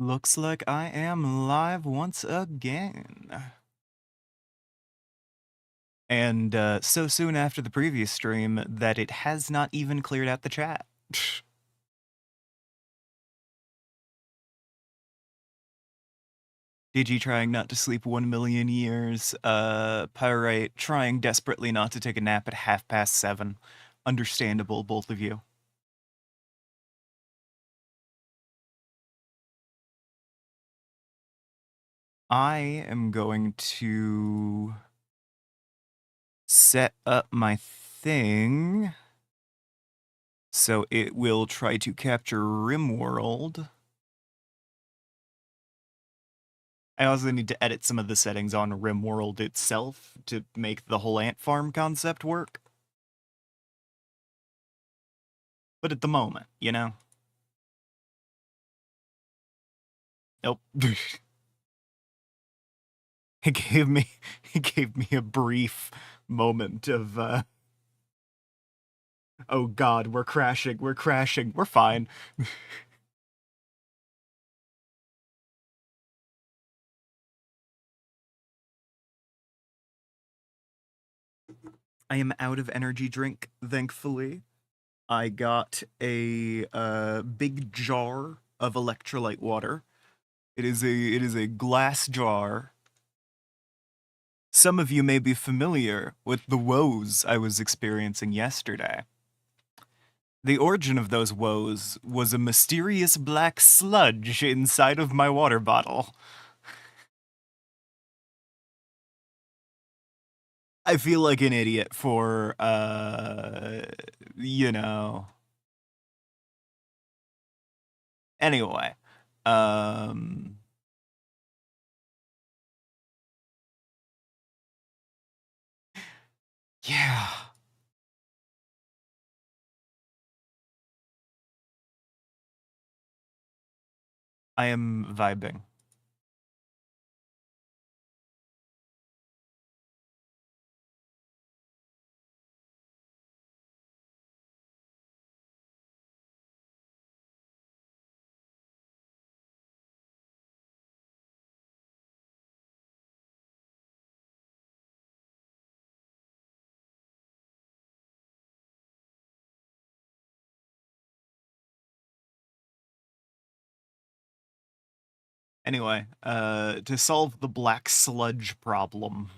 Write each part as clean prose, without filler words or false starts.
Looks like I am live once again. And so soon after the previous stream that it has not even cleared out the chat. Digi trying not to sleep 1,000,000 years. Pyrite trying desperately not to take a nap at 7:30. Understandable, both of you. I am going to set up my thing so it will try to capture RimWorld. I also need to edit some of the settings on RimWorld itself to make the whole ant farm concept work. But at the moment, you know? Nope. it gave me a brief moment of oh god, we're crashing, we're fine. I am out of energy drink, thankfully. I got a big jar of electrolyte water. It is a glass jar. Some of you may be familiar with the woes I was experiencing yesterday. The origin of those woes was a mysterious black sludge inside of my water bottle. I feel like an idiot for, you know. Anyway, yeah. I am vibing. Anyway, to solve the black sludge problem.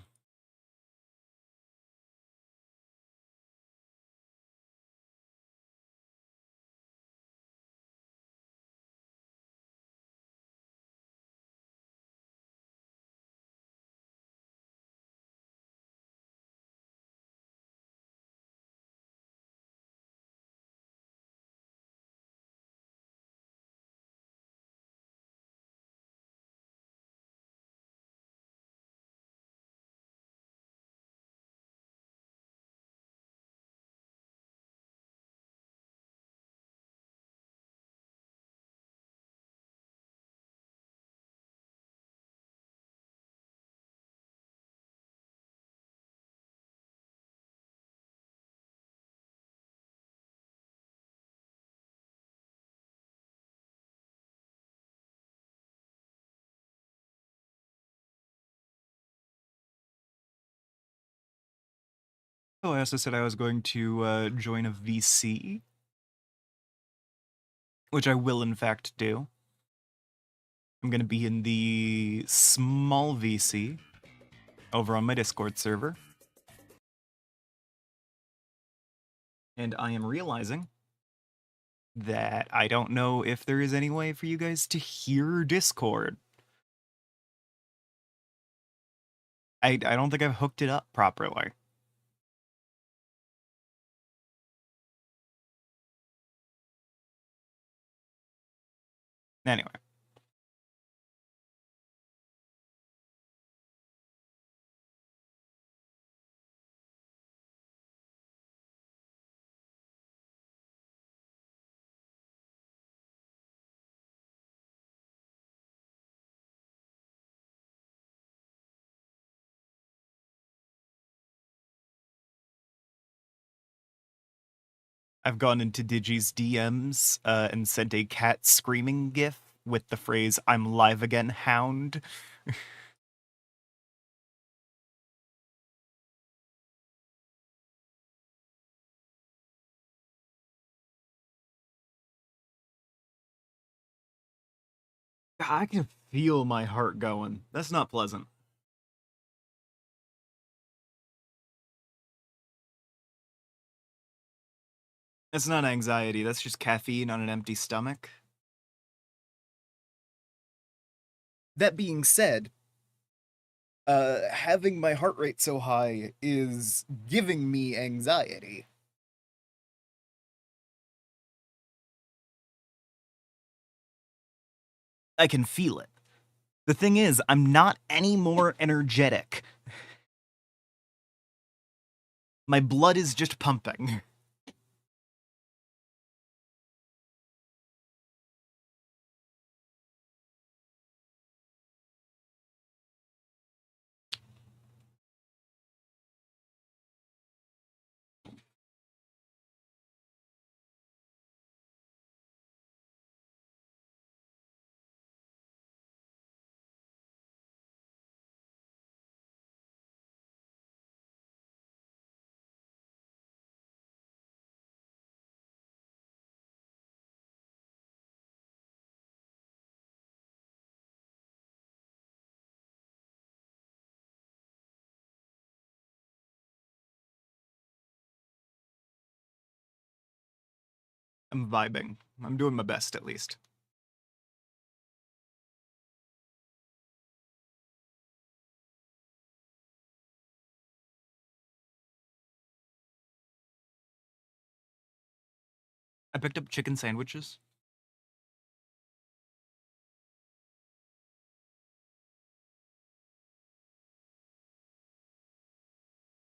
Oh, I also said I was going to join a VC, which I will in fact do. I'm going to be in the small VC over on my Discord server. And I am realizing that I don't know if there is any way for you guys to hear Discord. I don't think I've hooked it up properly. Anyway. I've gone into Digi's DMs and sent a cat screaming gif with the phrase "I'm live again, hound." I can feel my heart going. That's not pleasant. That's not anxiety, that's just caffeine on an empty stomach. That being said, having my heart rate so high is giving me anxiety. I can feel it. The thing is, I'm not any more energetic. My blood is just pumping. I'm vibing. I'm doing my best, at least. I picked up chicken sandwiches.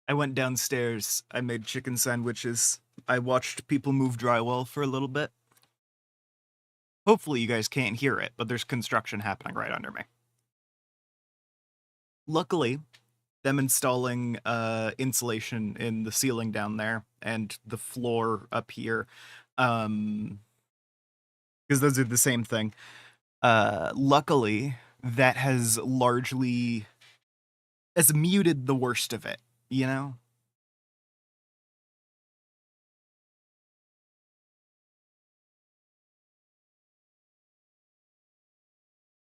I went downstairs. I made chicken sandwiches. I watched people move drywall for a little bit. Hopefully, you guys can't hear it, but there's construction happening right under me. Luckily, them installing insulation in the ceiling down there and the floor up here, because those are the same thing. Luckily, that has muted the worst of it, you know?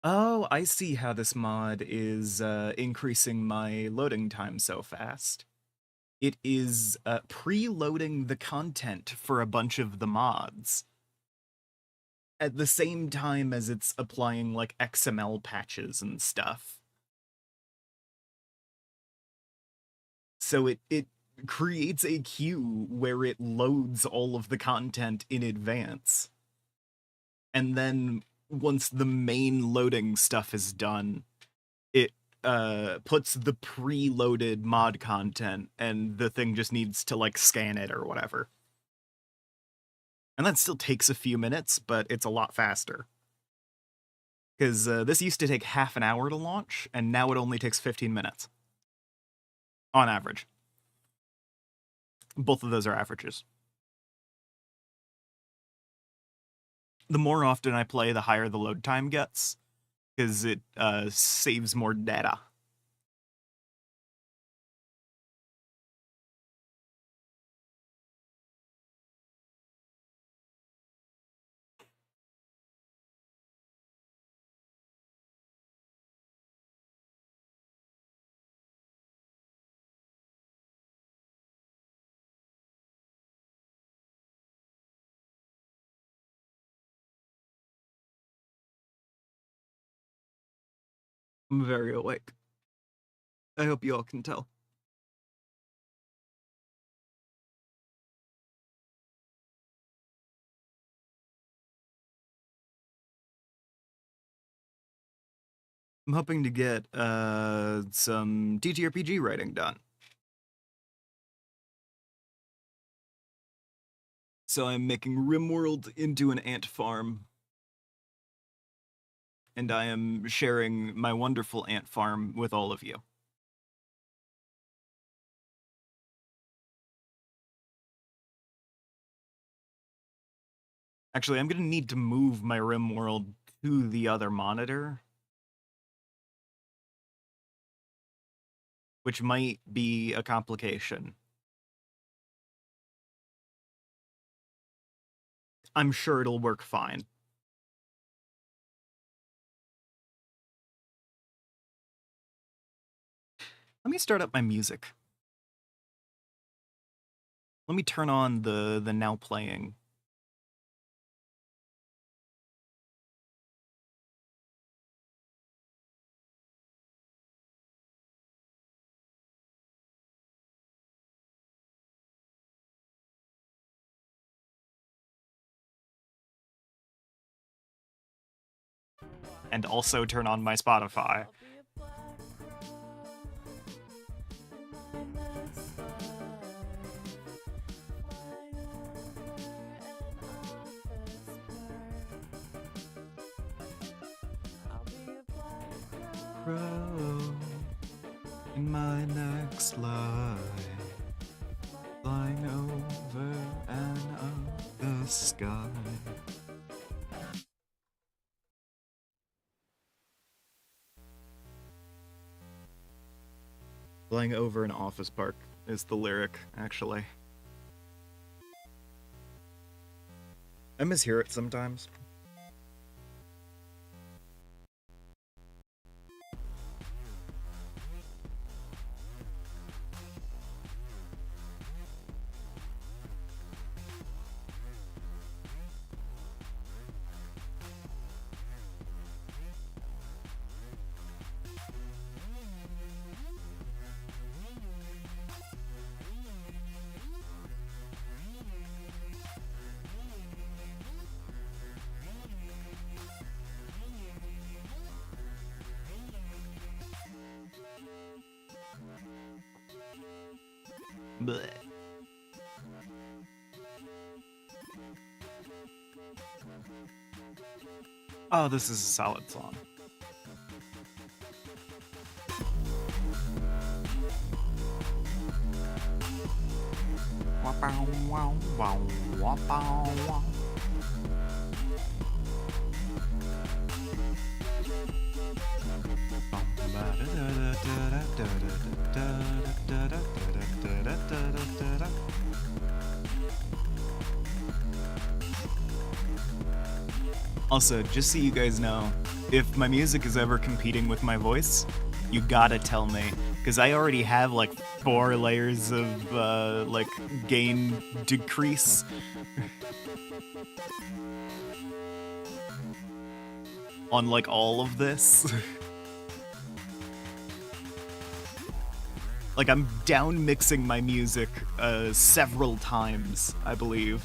Oh, I see how this mod is increasing my loading time so fast. It is preloading the content for a bunch of the mods at the same time as it's applying like XML patches and stuff. So it creates a queue where it loads all of the content in advance. And then once the main loading stuff is done, it puts the preloaded mod content and the thing just needs to like scan it or whatever. And that still takes a few minutes, but it's a lot faster. Because this used to take half an hour to launch, and now it only takes 15 minutes. On average. Both of those are averages. The more often I play, the higher the load time gets, because it saves more data. I'm very awake. I hope you all can tell. I'm hoping to get some TTRPG writing done. So I'm making RimWorld into an ant farm. And I am sharing my wonderful ant farm with all of you. Actually, I'm gonna need to move my RimWorld to the other monitor, which might be a complication. I'm sure it'll work fine. Let me start up my music. Let me turn on the now playing. And also turn on my Spotify. Crow in my next life, flying over and up the sky. Flying over an office park is the lyric, actually. I mishear it sometimes. Blech. Oh, this is a solid song. Also, just so you guys know, if my music is ever competing with my voice, you gotta tell me, because I already have like 4 layers of like gain decrease. On like all of this. Like I'm down mixing my music several times, I believe.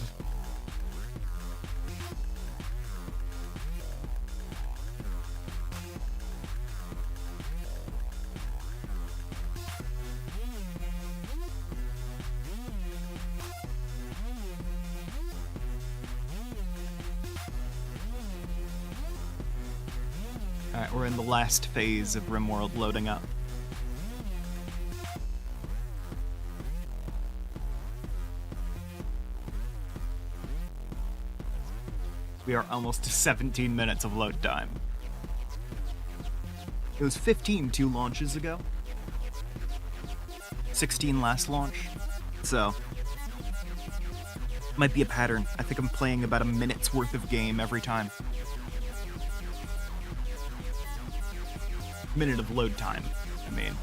Alright, we're in the last phase of RimWorld loading up. We are almost to 17 minutes of load time. It was 15 2 launches ago. 16 last launch. So, might be a pattern. I think I'm playing about a minute's worth of game every time. Minute of load time, I mean.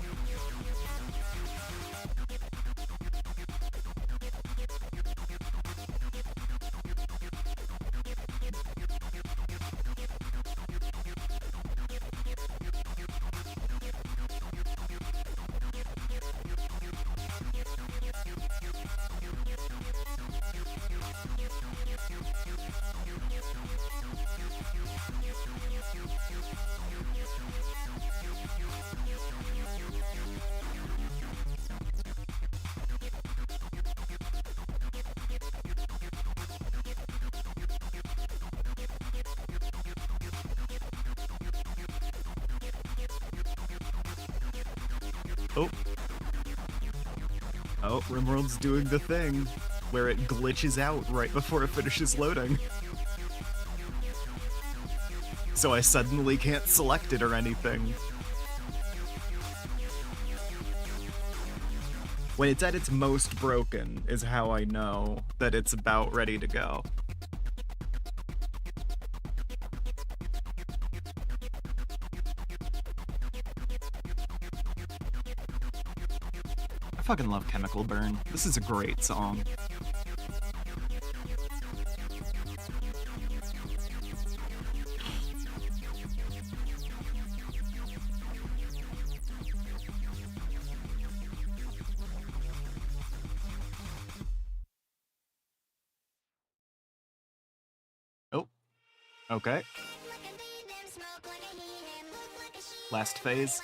Oh, RimWorld's doing the thing where it glitches out right before it finishes loading. so I suddenly can't select it or anything. When it's at its most broken is how I know that it's about ready to go. I fucking love Chemical Burn. This is a great song. Oh, okay. Last phase.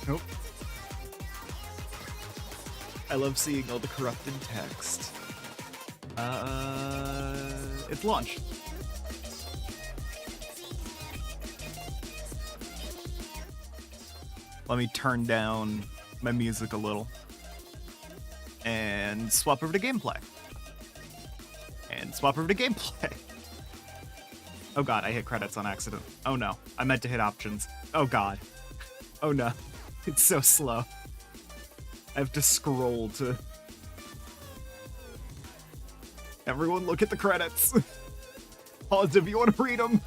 Nope. I love seeing all the corrupted text. It's launched. Let me turn down my music a little. And swap over to gameplay. And swap over to gameplay. Oh god, I hit credits on accident. Oh no, I meant to hit options. Oh god. Oh no, it's so slow. I have to scroll to... Everyone look at the credits. Pause if you want to read them.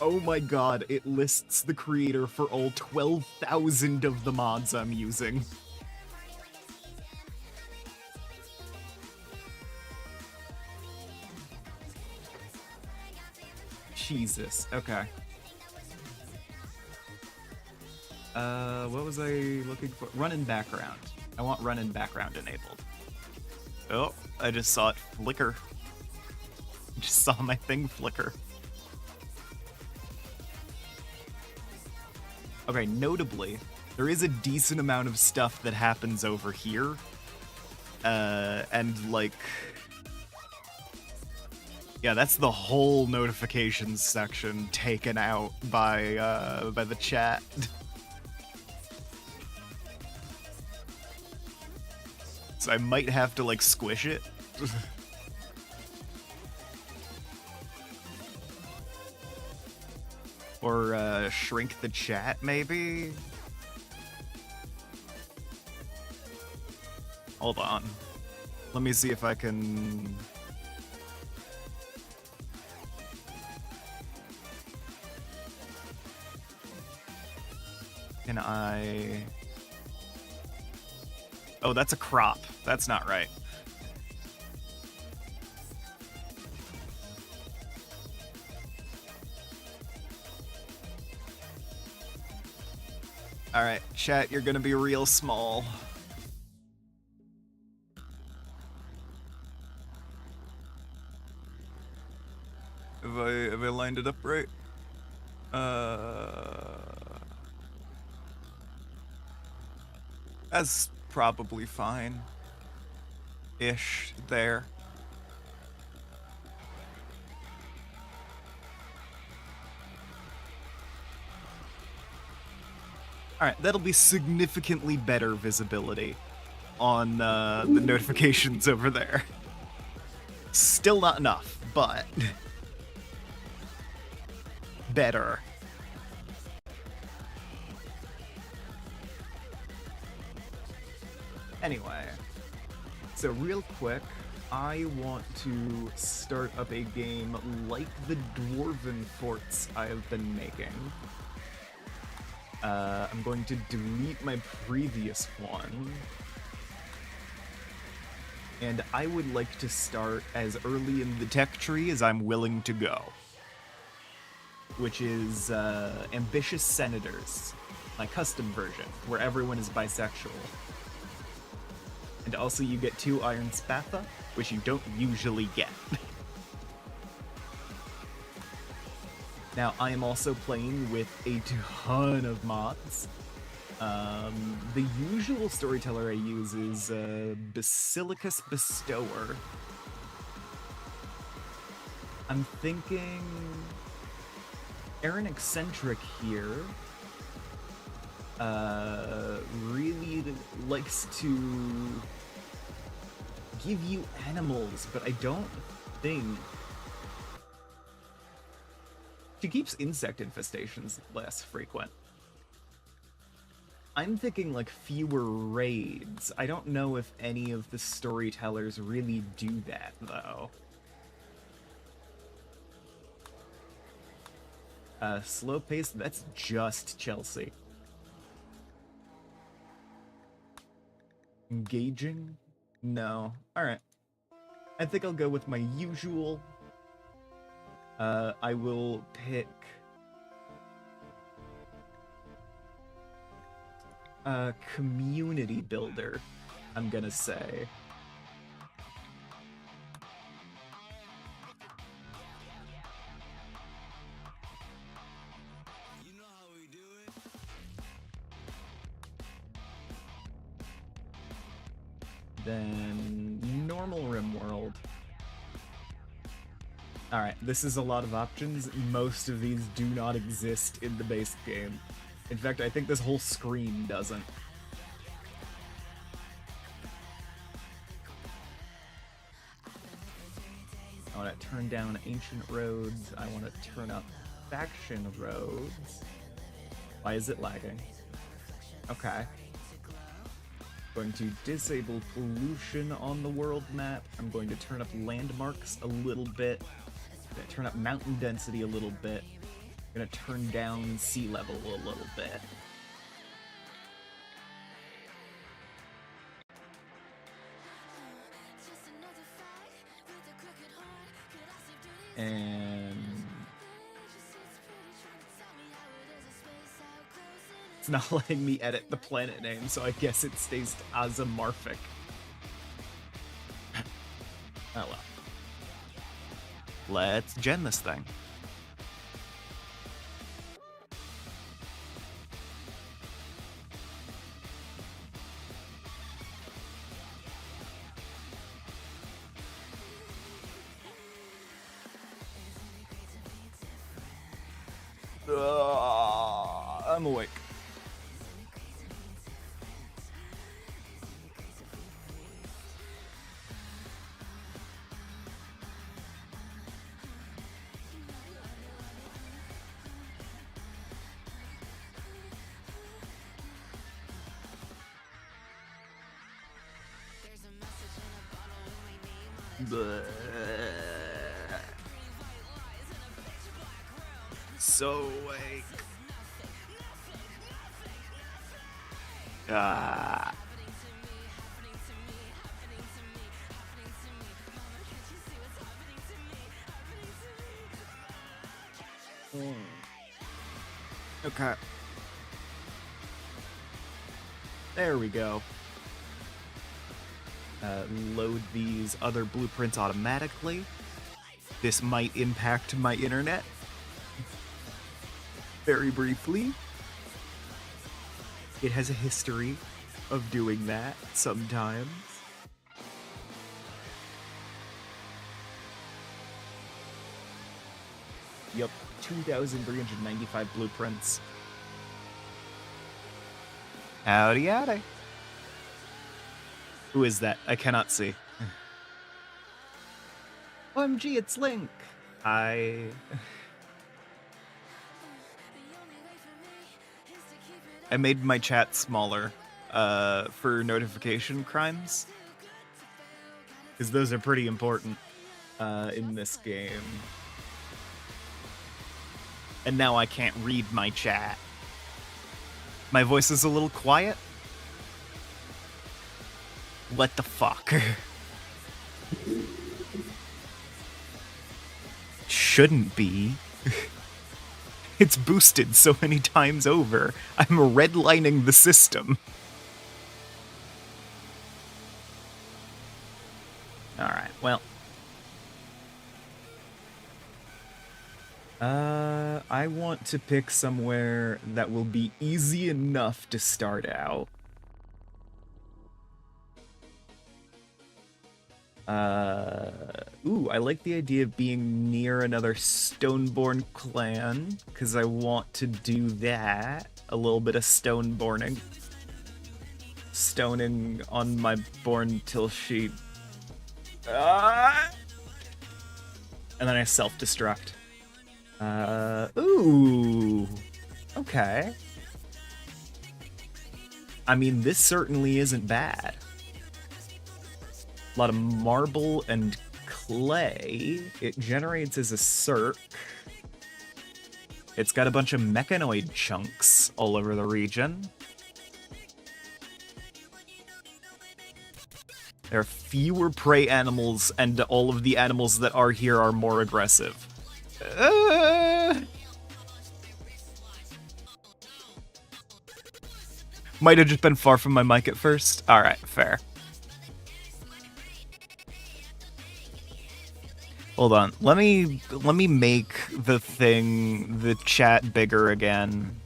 Oh my god, it lists the creator for all 12,000 of the mods I'm using. Jesus, okay. What was I looking for? Run in background. I want run in background enabled. Oh, I just saw it flicker. I just saw my thing flicker. Okay, notably, there is a decent amount of stuff that happens over here. And like... Yeah, that's the whole notifications section taken out by the chat. So I might have to, like, squish it. Or, shrink the chat, maybe? Hold on. Let me see if I can... Can I... Oh, that's a crop. That's not right. Alright, chat, you're gonna be real small. Have I lined it up right? That's probably fine. Ish there. Alright, that'll be significantly better visibility on the notifications over there. Still not enough, but better. Anyway, so real quick, I want to start up a game like the Dwarven Forts I have been making. I'm going to delete my previous one. And I would like to start as early in the tech tree as I'm willing to go. Which is Ambitious Senators, my custom version, where everyone is bisexual. And also you get 2 Iron Spatha, which you don't usually get. Now, I am also playing with a ton of mods. The usual storyteller I use is Basilicus Bestower. I'm thinking Aaron Eccentric here really likes to give you animals, but I don't think she keeps insect infestations less frequent. I'm thinking like fewer raids. I don't know if any of the storytellers really do that though. Slow pace, that's just Chelsea. Engaging? No. Alright. I think I'll go with my usual. I will pick a community builder, I'm gonna say. Then normal RimWorld. Alright, this is a lot of options. Most of these do not exist in the base game. In fact, I think this whole screen doesn't. I want to turn down Ancient Roads. I want to turn up Faction Roads. Why is it lagging? Okay. Going to disable pollution on the world map. I'm going to turn up landmarks a little bit. I'm going to turn up mountain density a little bit. I'm going to turn down sea level a little bit. And it's not letting me edit the planet name, so I guess it stays Azamorphic. Oh well. Let's gen this thing. I'm awake. So awake. Ah. Okay. There we go. Load these other blueprints automatically. This might impact my internet. Very briefly. It has a history of doing that sometimes. Yup, 2,395 blueprints. Howdy howdy. Who is that? I cannot see. OMG, it's Link! I made my chat smaller for notification crimes. Because those are pretty important in this game. And now I can't read my chat. My voice is a little quiet. What the fuck? Shouldn't be. It's boosted so many times over. I'm redlining the system. Alright, well. I want to pick somewhere that will be easy enough to start out. Ooh, I like the idea of being near another Stoneborn clan, because I want to do that. A little bit of stoneborning. Stoning on my born till she... and then I self-destruct. Ooh. Okay. I mean, this certainly isn't bad. A lot of marble and clay. It generates as a circ. It's got a bunch of mechanoid chunks all over the region. There are fewer prey animals, and all of the animals that are here are more aggressive. Might have just been far from my mic at first. Alright, fair. Hold on. Let me make the chat bigger again.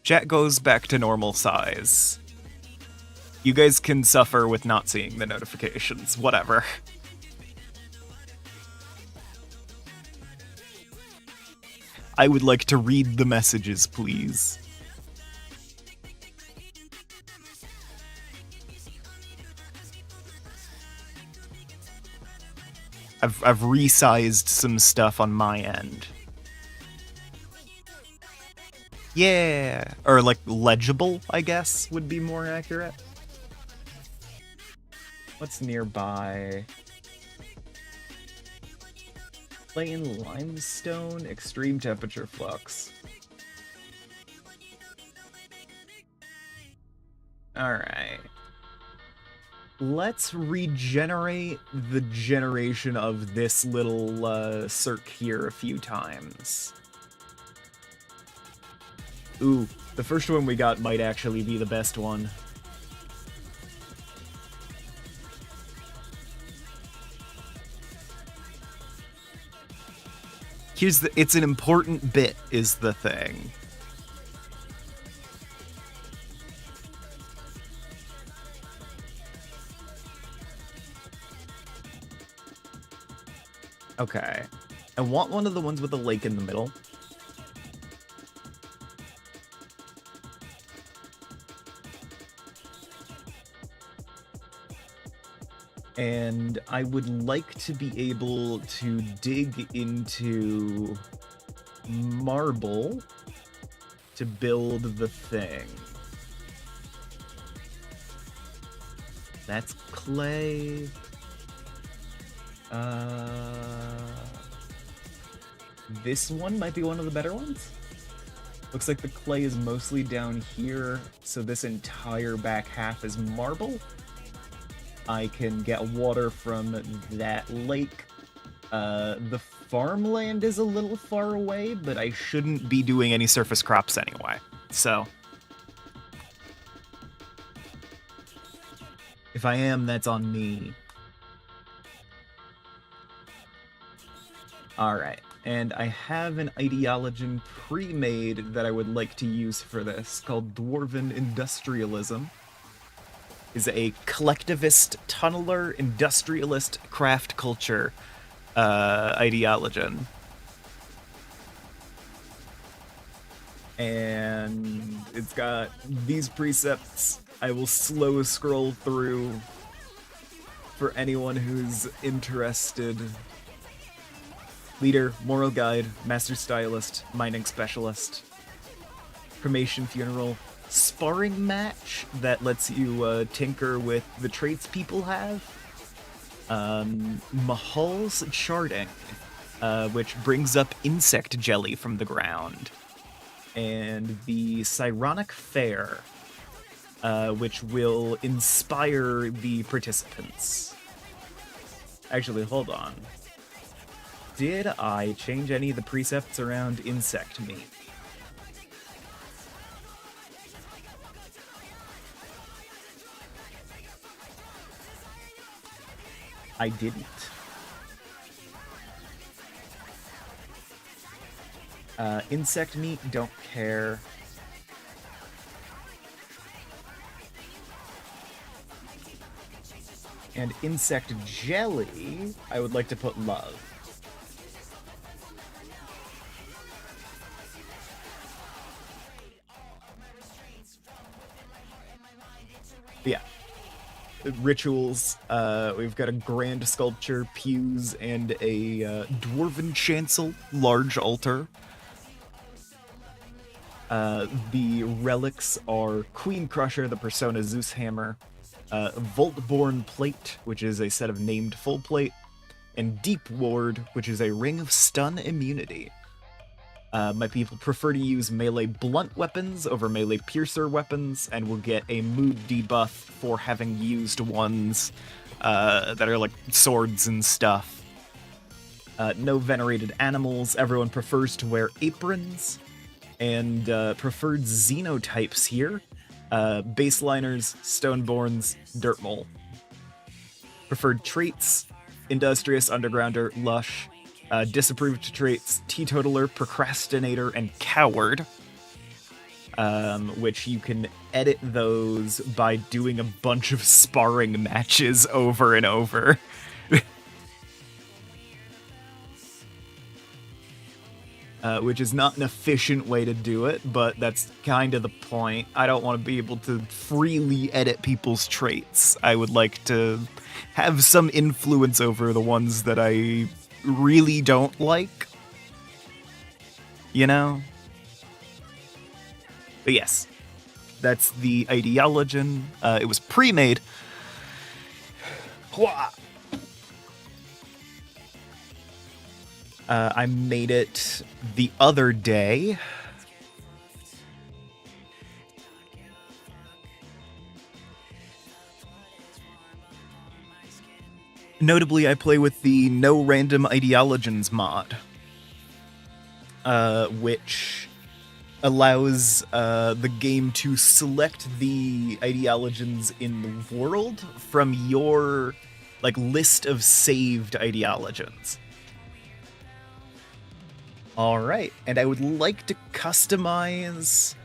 Chat goes back to normal size. You guys can suffer with not seeing the notifications, whatever. I would like to read the messages, please. I've resized some stuff on my end. Yeah, or like legible, I guess, would be more accurate. What's nearby? Plain limestone, extreme temperature flux. Alright. Let's regenerate the generation of this little circ here a few times. Ooh, the first one we got might actually be the best one. It's an important bit, is the thing. Okay. I want one of the ones with a lake in the middle. And I would like to be able to dig into marble to build the thing. That's clay. This one might be one of the better ones. Looks like the clay is mostly down here, so this entire back half is marble. I can get water from that lake. The farmland is a little far away, but I shouldn't be doing any surface crops anyway, so... If I am, that's on me. Alright, and I have an ideology pre-made that I would like to use for this, called Dwarven Industrialism. Is a collectivist, tunneler, industrialist, craft culture ideology. And it's got these precepts I will slow scroll through for anyone who's interested. Leader, moral guide, master stylist, mining specialist, cremation funeral, sparring match that lets you tinker with the traits people have, Mahal's charting, which brings up insect jelly from the ground, and the Cyronic Fair, which will inspire the participants. Actually, hold on. Did I change any of the precepts around insect meat? I didn't. Insect meat, don't care. And insect jelly, I would like to put love. Yeah. Rituals, we've got a grand sculpture, pews, and a dwarven chancel, large altar. The relics are Queen Crusher, the Persona Zeus Hammer, Voltborn Plate, which is a set of named full plate, and Deep Ward, which is a ring of stun immunity. My people prefer to use melee blunt weapons over melee piercer weapons, and will get a mood debuff for having used ones that are like swords and stuff. No venerated animals. Everyone prefers to wear aprons, and preferred xenotypes here. Baseliners, Stoneborns, Dirtmole. Preferred traits, Industrious, Undergrounder, Lush. Disapproved traits, Teetotaler, Procrastinator, and Coward. Which you can edit those by doing a bunch of sparring matches over and over. Which is not an efficient way to do it, but that's kind of the point. I don't want to be able to freely edit people's traits. I would like to have some influence over the ones that I really don't like. You know? But yes, that's the Ideologen. It was pre-made. I made it the other day. Notably, I play with the No Random Ideologens mod, which allows the game to select the Ideologens in the world from your list of saved Ideologens. Alright, and I would like to customize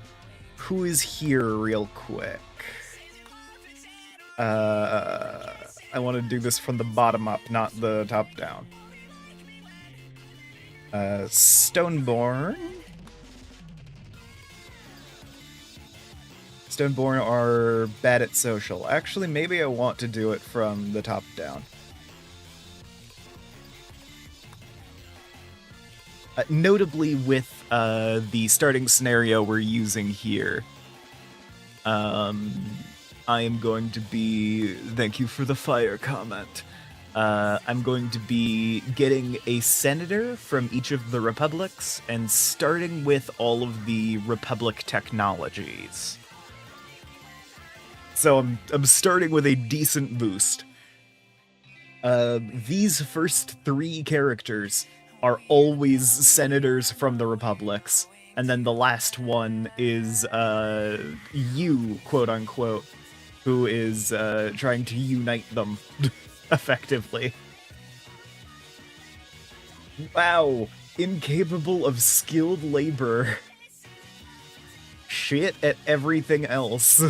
who is here real quick. I want to do this from the bottom up, not the top down. Stoneborn. Stoneborn are bad at social. Actually, maybe I want to do it from the top down. Notably with the starting scenario we're using here, I am going to be... Thank you for the fire comment. I'm going to be getting a senator from each of the republics and starting with all of the republic technologies. So I'm starting with a decent boost. These first 3 characters are always senators from the republics, and then the last one is you, quote-unquote, who is trying to unite them, effectively. Wow, incapable of skilled labor. Shit at everything else.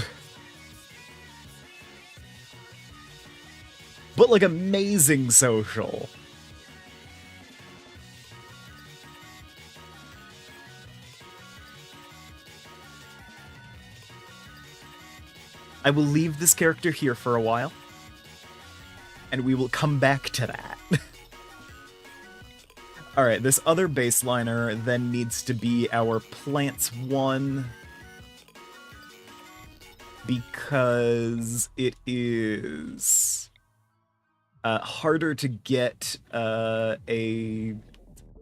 But, amazing social. I will leave this character here for a while, and we will come back to that. Alright, this other baseliner then needs to be our Plants 1, because it is harder to get a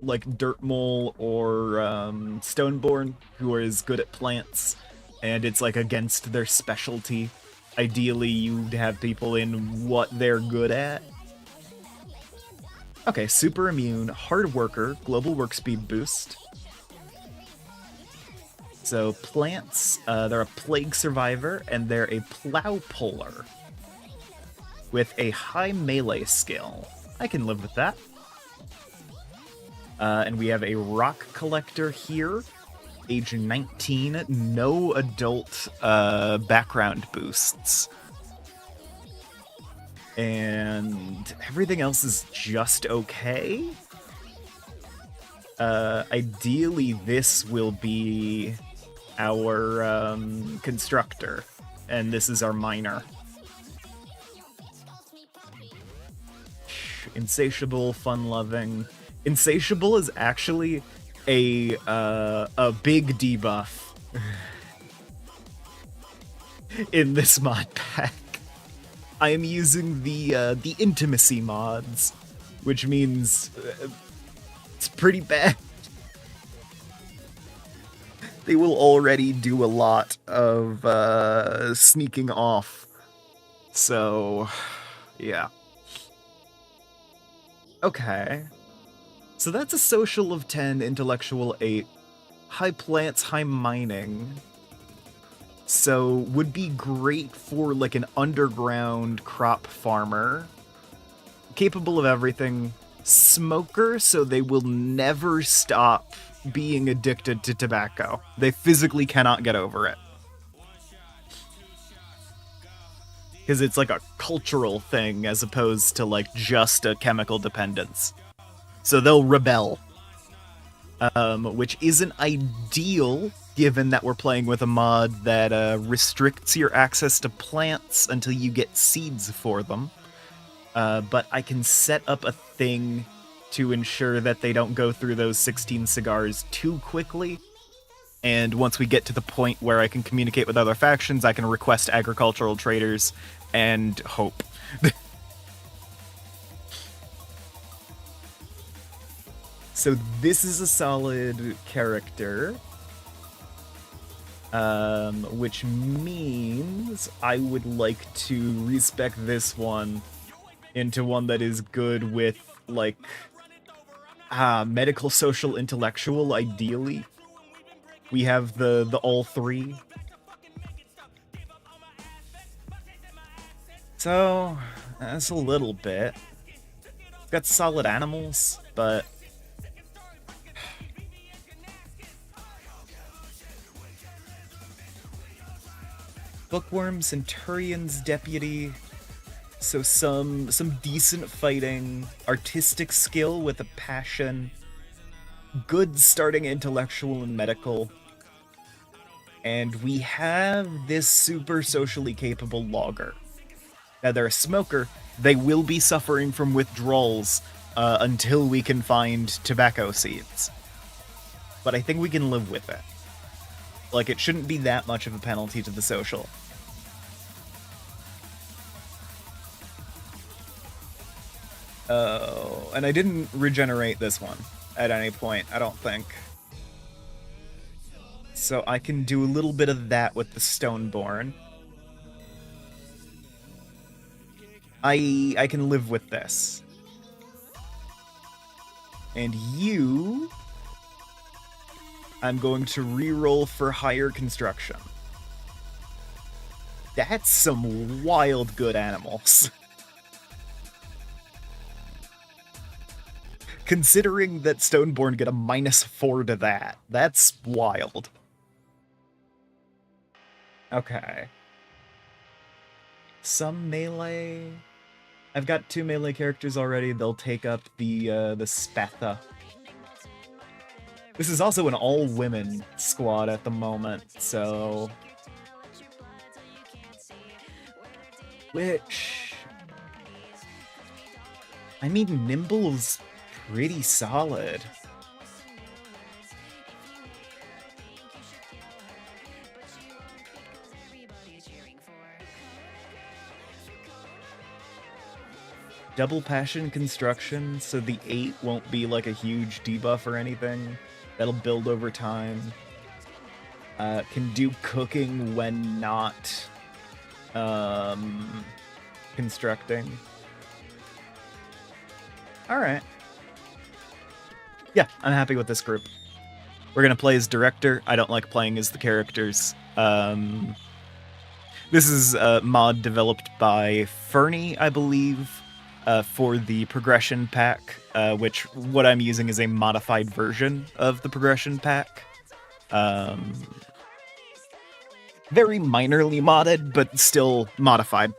Dirtmole or Stoneborn who is good at plants, and it's against their specialty. Ideally, you'd have people in what they're good at. Okay, super immune, hard worker, global work speed boost. So plants, they're a plague survivor, and they're a plow puller. with a high melee skill. I can live with that. And we have a rock collector here, age 19, no adult background boosts. And everything else is just okay. Ideally, this will be our constructor, and this is our miner. Insatiable, fun-loving. Insatiable is actually a big debuff in this mod pack. I am using the intimacy mods, which means it's pretty bad. They will already do a lot of sneaking off. So, yeah. Okay. So that's a social of 10, intellectual 8, high plants, high mining. So would be great for like an underground crop farmer. Capable of everything. Smoker, so they will never stop being addicted to tobacco. They physically cannot get over it. Because it's like a cultural thing as opposed to like just a chemical dependence. So they'll rebel. Which isn't ideal, given that we're playing with a mod that restricts your access to plants until you get seeds for them. But I can set up a thing to ensure that they don't go through those 16 cigars too quickly. And once we get to the point where I can communicate with other factions, I can request agricultural traders and hope. So this is a solid character, which means I would like to respec this one into one that is good with, like, medical, social, intellectual, ideally. We have the all three. So, that's a little bit. It's got solid animals, but... Bookworm, Centurion's Deputy, so some decent fighting, artistic skill with a passion, good starting intellectual and medical, and we have this super socially capable logger. Now they're a smoker, they will be suffering from withdrawals until we can find tobacco seeds. But I think we can live with it. Like, it shouldn't be that much of a penalty to the social. Oh, and I didn't regenerate this one at any point, I don't think. So I can do a little bit of that with the Stoneborn. I can live with this. And you... I'm going to reroll for higher construction. That's some wild good animals. Considering that Stoneborn get a -4 to that, that's wild. Okay. Some melee... I've got 2 melee characters already, they'll take up the Spatha. This is also an all-women squad at the moment, so... Which... I mean, Nimble's pretty solid. Double Passion Construction, so the 8 won't be like a huge debuff or anything. That'll build over time. Can do cooking when not constructing. Alright. Yeah, I'm happy with this group. We're gonna play as director. I don't like playing as the characters. This is a mod developed by Fernie, I believe, for the progression pack, which what I'm using is a modified version of the progression pack. Very minorly modded, but still modified.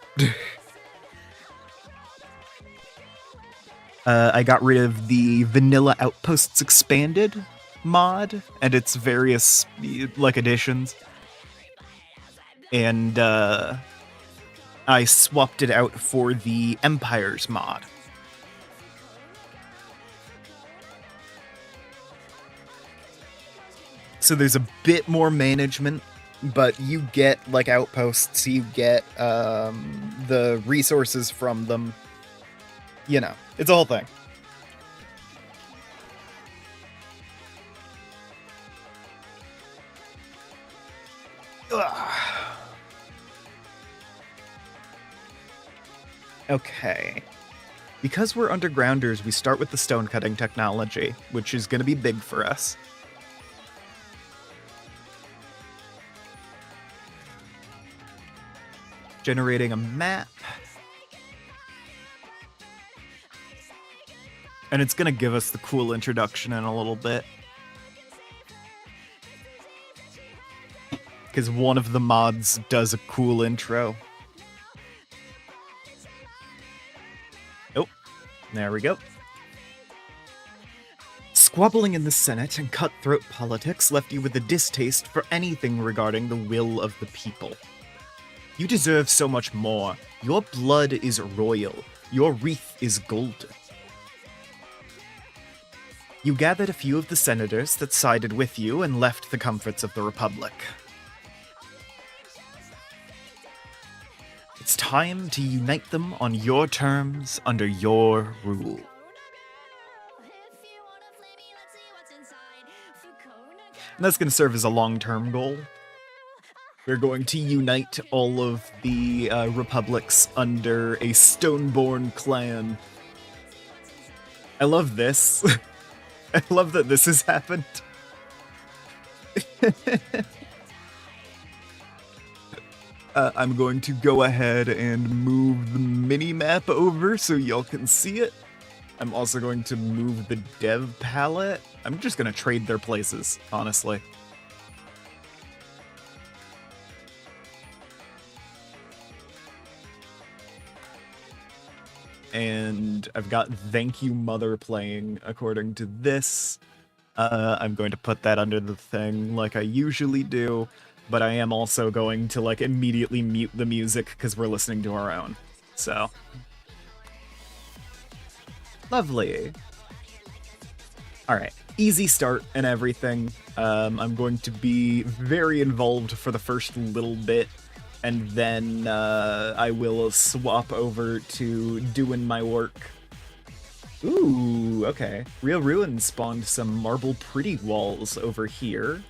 I got rid of the Vanilla Outposts Expanded mod and its various additions, and I swapped it out for the Empires mod. So there's a bit more management, but you get outposts, you get the resources from them. It's a whole thing. Ugh. Okay. Because we're undergrounders, we start with the stone cutting technology, which is going to be big for us. Generating a map. And it's going to give us the cool introduction in a little bit. Because one of the mods does a cool intro. Oh, there we go. Squabbling in the Senate and cutthroat politics left you with a distaste for anything regarding the will of the people. You deserve so much more. Your blood is royal. Your wreath is golden. You gathered a few of the senators that sided with you and left the comforts of the Republic. It's time to unite them on your terms, under your rule. And that's going to serve as a long-term goal. We're going to unite all of the republics under a Stoneborn clan. I love this. I love that this has happened. I'm going to go ahead and move the mini-map over so y'all can see it. I'm also going to move the dev palette. I'm just going to trade their places, honestly. And I've got Thank You Mother playing according to this. I'm going to put that under the thing like I usually do, but I am also going to immediately mute the music because we're listening to our own. So. Lovely. Alright, easy start and everything. I'm going to be very involved for the first little bit, and then I will swap over to doing my work. Ooh, okay. Real Ruins spawned some marble pretty walls over here.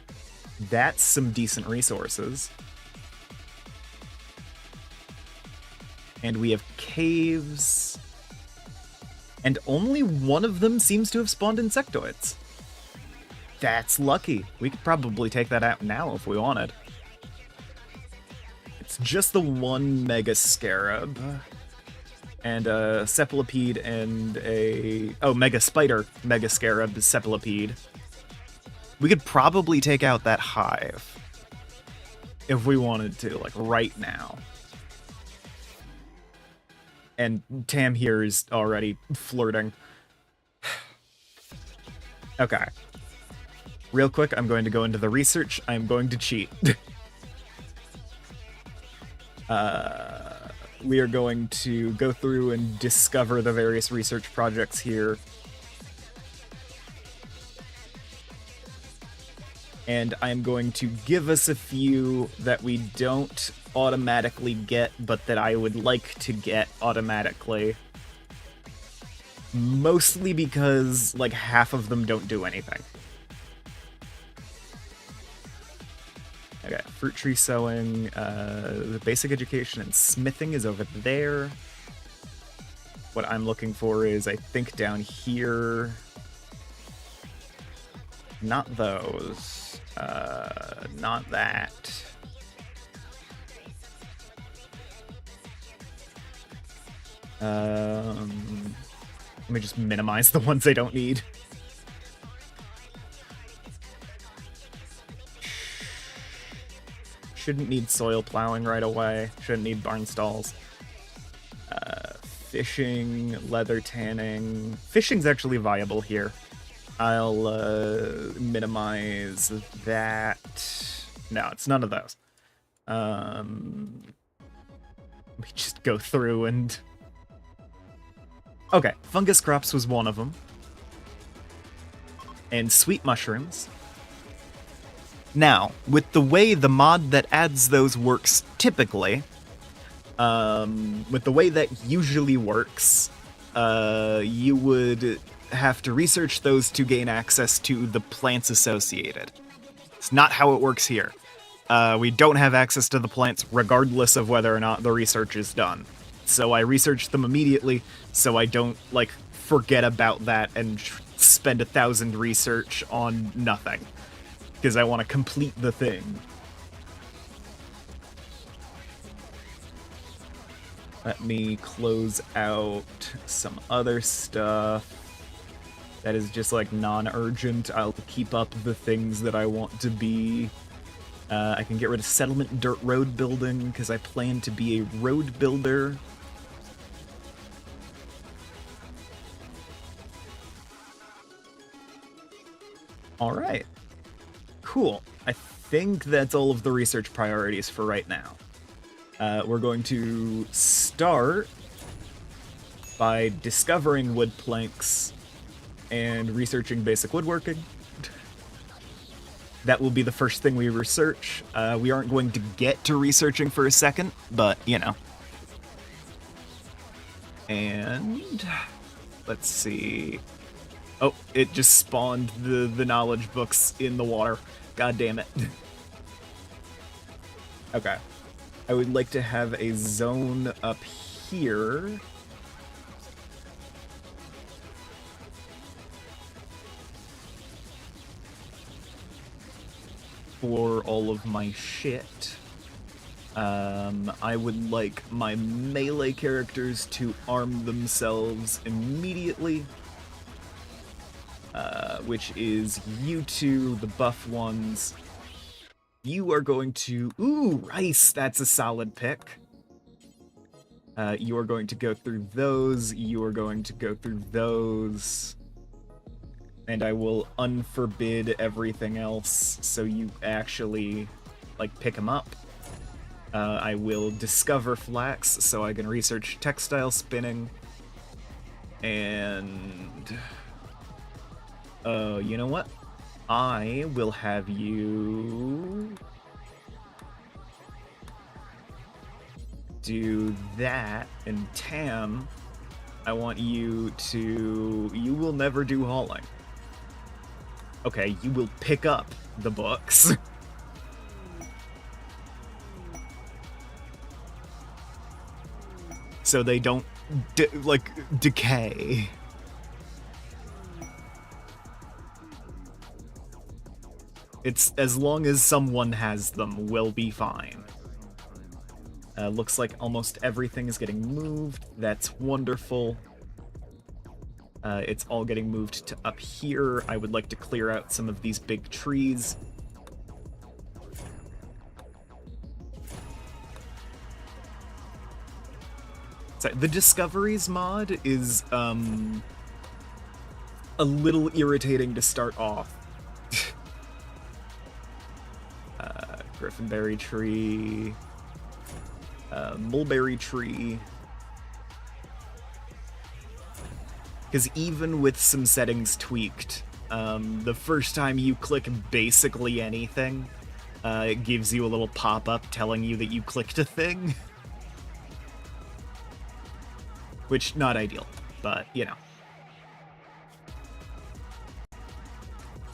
That's some decent resources. And we have caves. And only one of them seems to have spawned insectoids. That's lucky. We could probably take that out now if we wanted. It's just the one Mega Scarab. And a Cephalopede and a... Oh, Mega Spider, Mega Scarab, Cephalopede. We could probably take out that hive. If we wanted to, right now. And Tam here is already flirting. Okay. Real quick, I'm going to go into the research. I'm going to cheat. We are going to go through and discover the various research projects here. And I'm going to give us a few that we don't automatically get, but that I would like to get automatically. Mostly because, half of them don't do anything. Okay, fruit tree sowing, the basic education and smithing is over there. What I'm looking for is, I think, down here. Not those. Not that. Let me just minimize the ones I don't need. Shouldn't need soil plowing right away. Shouldn't need barn stalls. Fishing, leather tanning. Fishing's actually viable here. I'll minimize that. No, it's none of those. Let me just go through and... Okay, fungus crops was one of them. And sweet mushrooms. Now, with the way the mod that adds those works typically, with the way that usually works, you would have to research those to gain access to the plants associated. It's not how it works here. We don't have access to the plants regardless of whether or not the research is done. So I research them immediately so I don't, like, forget about that and spend 1,000 research on nothing. Because I want to complete the thing. Let me close out some other stuff that is just, like, non-urgent. I'll keep up the things that I want to be. I can get rid of settlement dirt road building, because I plan to be a road builder. Alright. Cool. I think that's all of the research priorities for right now. We're going to start by discovering wood planks and researching basic woodworking. That will be the first thing we research. We aren't going to get to researching for a second, but, you know. And let's see. Oh, it just spawned the knowledge books in the water. God damn it. Okay. I would like to have a zone up here. For all of my shit. I would like my melee characters to arm themselves immediately. Which is you two, the buff ones. You are going to... Ooh, rice! That's a solid pick. You are going to go through those. You are going to go through those. And I will unforbid everything else so you actually, like, pick them up. I will discover flax so I can research textile spinning. And... you know what? I will have you do that, and Tam, I want you to... You will never do hauling. Okay, you will pick up the books. So they don't, decay. It's as long as someone has them, we'll be fine. Looks like almost everything is getting moved. That's wonderful. It's all getting moved to up here. I would like to clear out some of these big trees. So the Discoveries mod is a little irritating to start off. Griffinberry tree, mulberry tree. Because even with some settings tweaked, the first time you click basically anything, it gives you a little pop-up telling you that you clicked a thing. Which, not ideal, but, you know.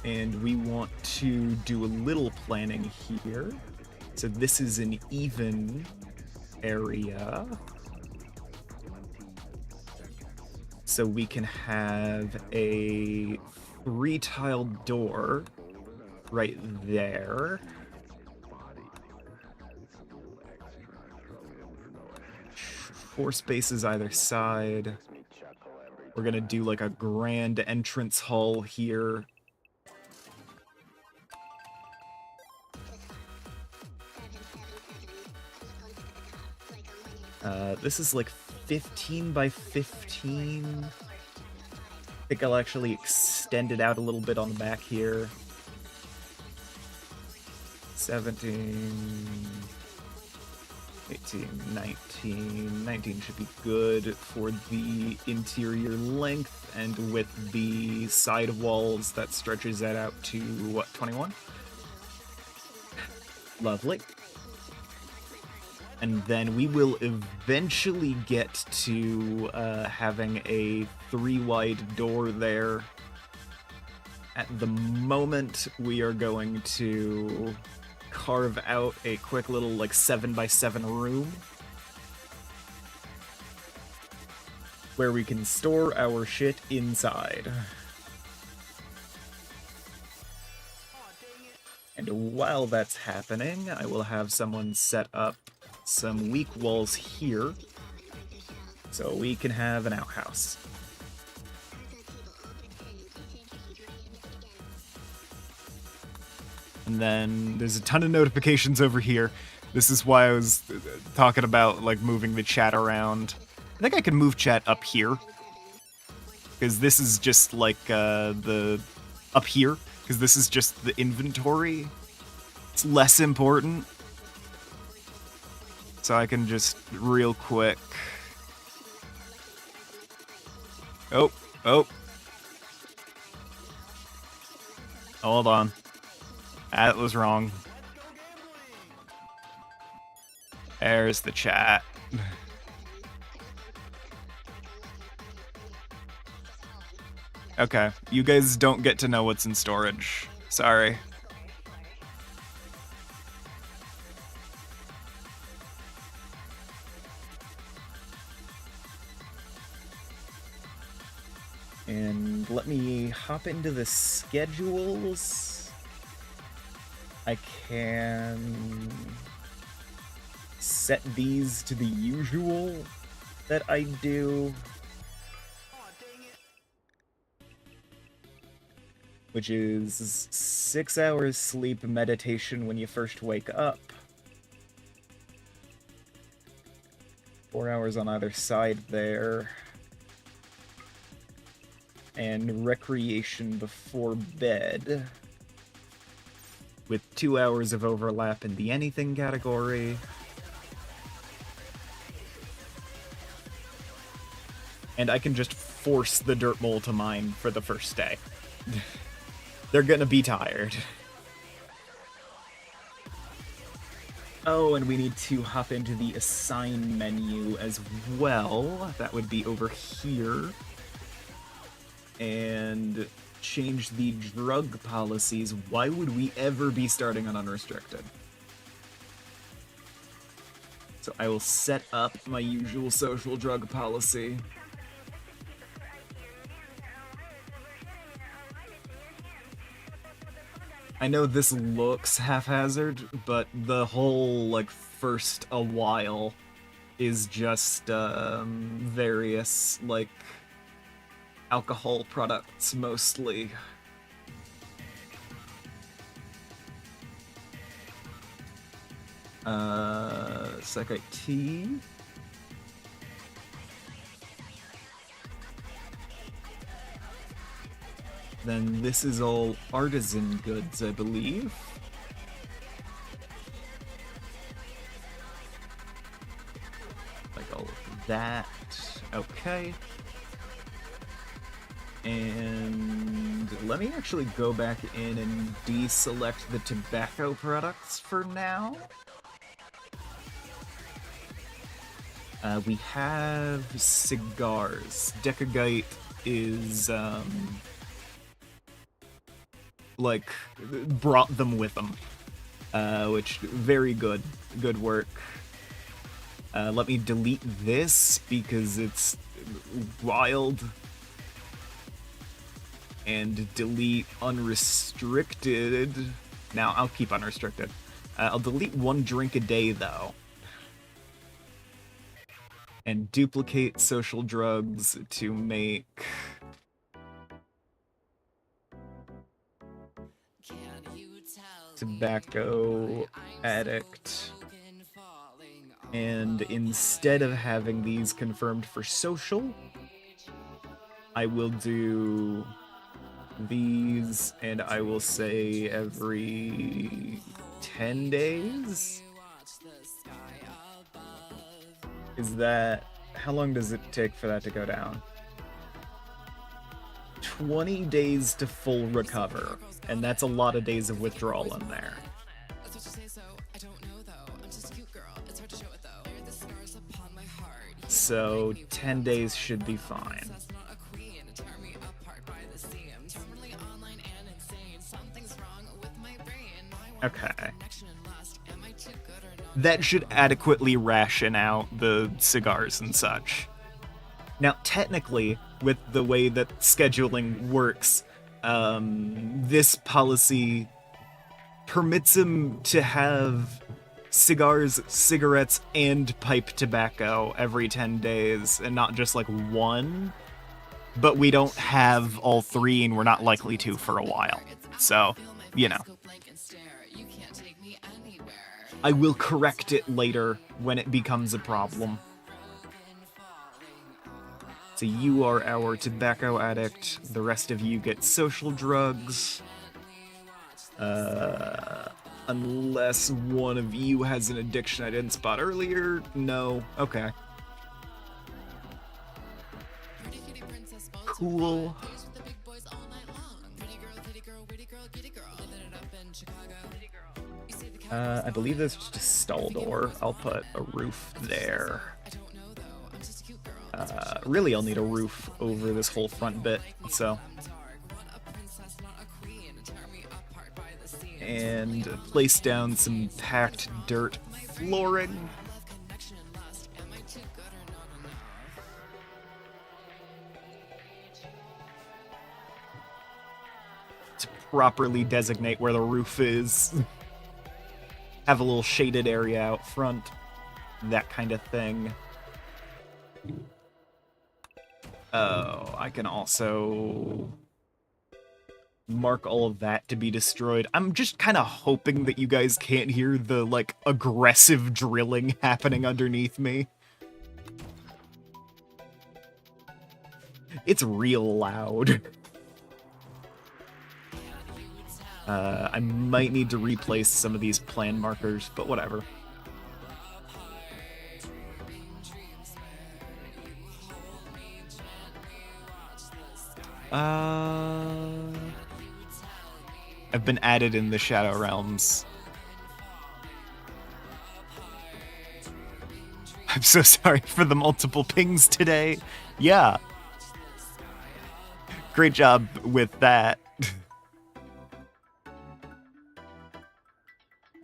And we want to do a little planning here. So this is an even area. So we can have a 3-tiled door right there. 4 spaces either side. We're gonna do like a grand entrance hall here. This is like 15 by 15. I think I'll actually extend it out a little bit on the back here. 17, 18, 19. 19 should be good for the interior length, and with the side walls, that stretches that out to, what, 21? Lovely. And then we will eventually get to having a 3-wide door there. At the moment, we are going to carve out a quick little, like, 7x7 room where we can store our shit inside. And while that's happening, I will have someone set up some weak walls here so we can have an outhouse. And then there's a ton of notifications over here. This is why I was talking about like moving the chat around. I think I can move chat up here, because this is just like the up here, because this is just the inventory. It's less important. So I can just real quick. Oh. Hold on. That was wrong. There's the chat. Okay, you guys don't get to know what's in storage. Sorry. And let me hop into the schedules. I can set these to the usual that I do, which is 6 hours sleep meditation when you first wake up, 4 hours on either side there, and recreation before bed, with 2 hours of overlap in the anything category. And I can just force the dirt mole to mine for the first day. They're gonna be tired. Oh, and we need to hop into the assign menu as well. That would be over here. And change the drug policies. Why would we ever be starting on unrestricted? So I will set up my usual social drug policy. I know this looks haphazard, but the whole, like, first a while is just, various, like, alcohol products, mostly. Second tea. Then this is all artisan goods, I believe. Like all of that. Okay. And let me actually go back in and deselect the tobacco products for now. We have cigars. Decagite is, like, brought them with them. Which, very good. Good work. Let me delete this because it's wild. And delete unrestricted. Now, I'll keep unrestricted. I'll delete 1 drink a day, though. and duplicate social drugs to make tobacco addict. And instead of having these confirmed for social, I will do these, and I will say every 10 days? Is that... how long does it take for that to go down? 20 days to full recover, and that's a lot of days of withdrawal in there. So 10 days should be fine. Okay. That should adequately ration out the cigars and such. Now, technically, with the way that scheduling works, this policy permits him to have cigars, cigarettes, and pipe tobacco every 10 days, and not just like one. But we don't have all three, and we're not likely to for a while. So, you know. I will correct it later when it becomes a problem. So you are our tobacco addict. The rest of you get social drugs. Unless one of you has an addiction I didn't spot earlier. No. Okay. Cool. I believe that's just a stall door. I'll put a roof there. Really, I'll need a roof over this whole front bit, so. And place down some packed dirt flooring. To properly designate where the roof is. Have a little shaded area out front. That kind of thing. Oh, I can also mark all of that to be destroyed. I'm just kind of hoping that you guys can't hear the, like, aggressive drilling happening underneath me. It's real loud. I might need to replace some of these plan markers, but whatever. I've been added in the Shadow Realms. I'm so sorry for the multiple pings today. Yeah. Great job with that.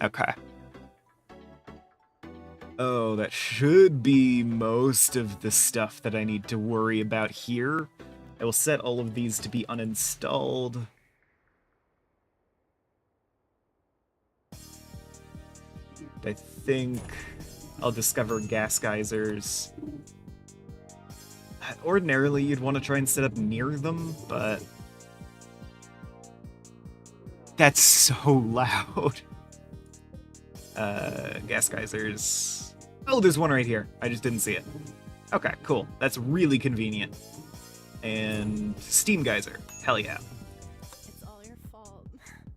Okay. Oh, that should be most of the stuff that I need to worry about here. I will set all of these to be uninstalled. I think I'll discover gas geysers. Ordinarily, you'd want to try and set up near them, but that's so loud. Gas geysers. Oh, there's one right here. I just didn't see it. Okay, cool. That's really convenient. And steam geyser. Hell yeah. It's all your fault.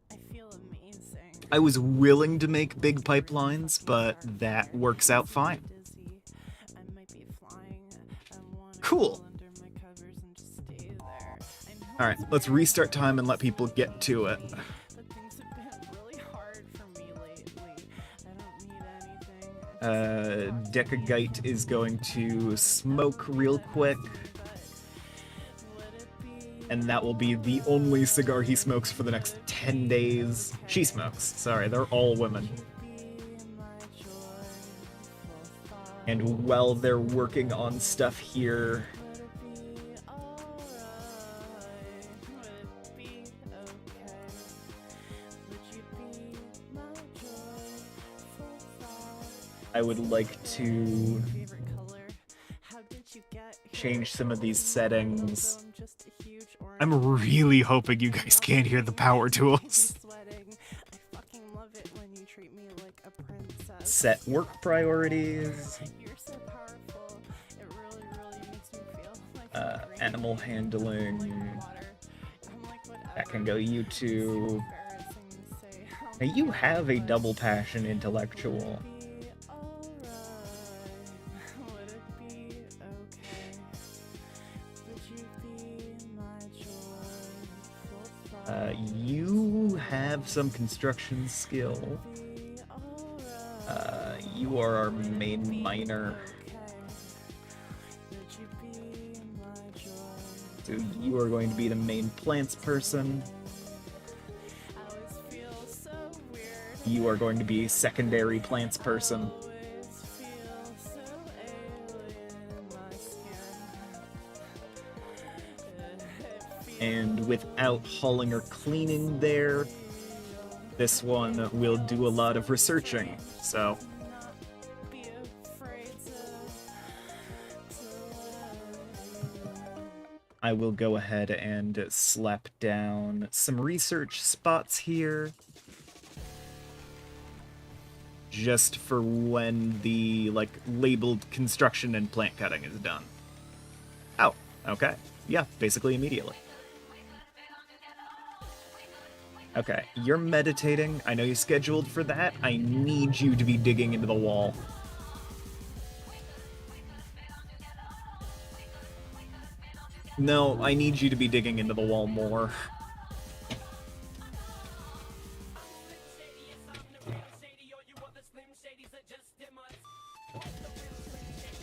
I feel amazing. I was willing to make big pipelines, but that works out fine. Cool. Alright, let's restart time and let people get to it. Decagite is going to smoke real quick. And that will be the only cigar he smokes for the next 10 days. She smokes. Sorry, they're all women. And while they're working on stuff here, I would like to change some of these settings. I'm just a huge orange. I'm really hoping you guys can't hear the power tools. Sweating. I fucking love it when you treat me like a princess. Set work priorities. You're so powerful. It really, really makes me feel like I'm green. Animal handling. Water. I'm like, whatever. That can go YouTube. Embarrassing to say how Now you have a double passion intellectual. be alright. Would it be okay? Would you be my joyful pride? You have some construction skill. Be alright. You are our main miner. Would you be my joy? So you are going to be the main plants person. I always feel so weird. You are going to be secondary plants person. Always feel so alien in my skin. And without hauling or cleaning there, this one will do a lot of researching. So Be afraid to I will go ahead and slap down some research spots here. Just for when the, like, labeled construction and plant cutting is done. Oh, okay. Yeah, basically immediately. Okay, you're meditating. I know you scheduled for that. I need you to be digging into the wall. No, I need you to be digging into the wall more.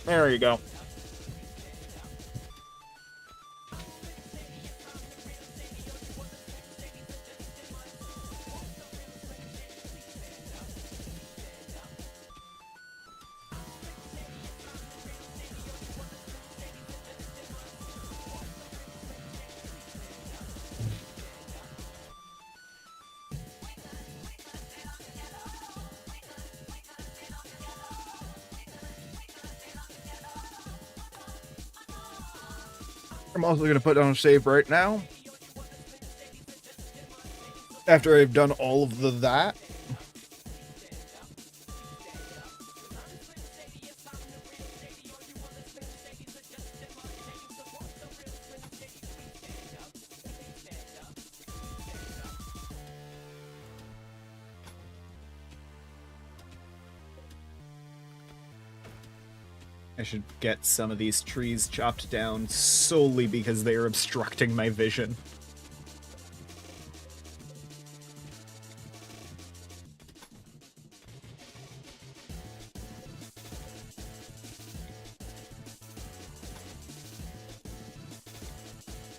There you go. I'm also going to put down a save right now. After I've done all of that. I should get some of these trees chopped down solely because they are obstructing my vision.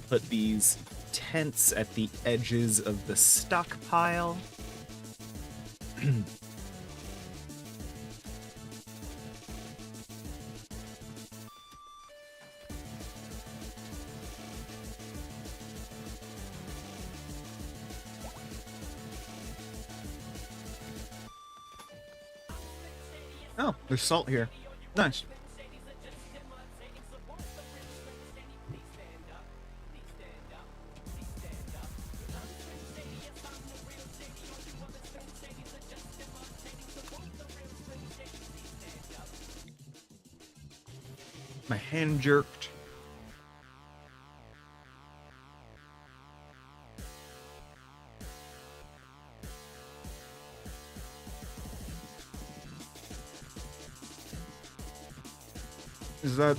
Put these tents at the edges of the stockpile. Oh, there's salt here. Nice. My hand jerked. Is that...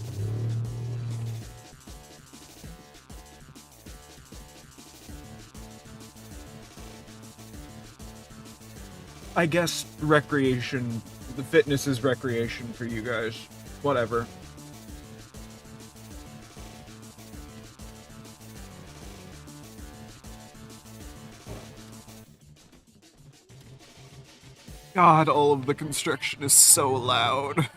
I guess recreation, the fitness is recreation for you guys. Whatever. God, all of the construction is so loud.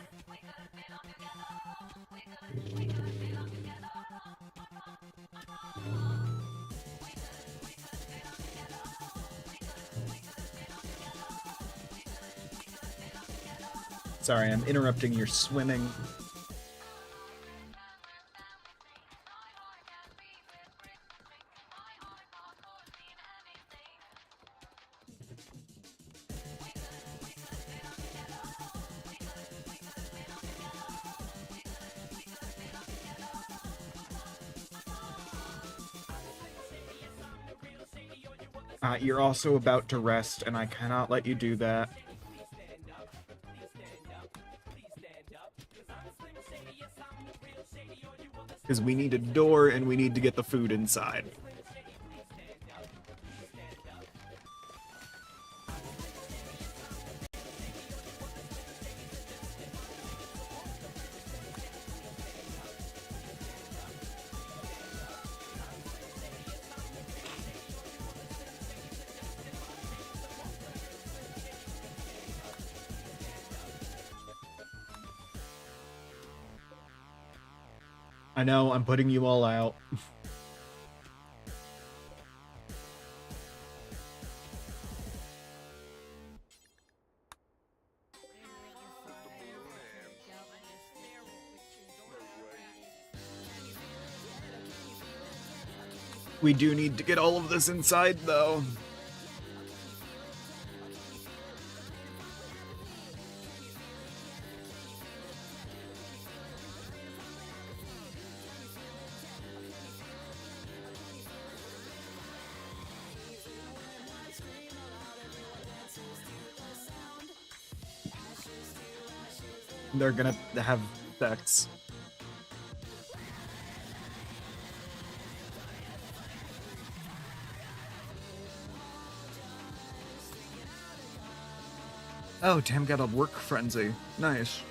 Sorry, I'm interrupting your swimming. You're also about to rest, and I cannot let you do that. Because we need a door, and we need to get the food inside. I know, I'm putting you all out. We do need to get all of this inside, though. They're gonna have sex. Oh, Tam got a work frenzy. Nice.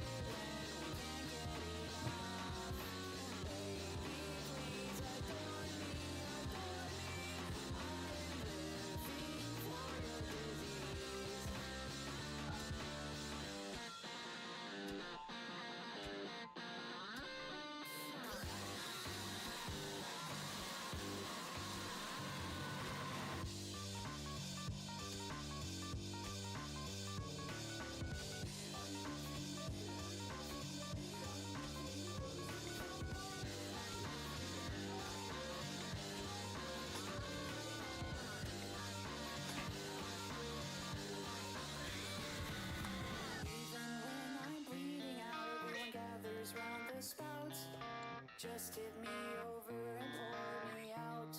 Just tip me over and pour me out.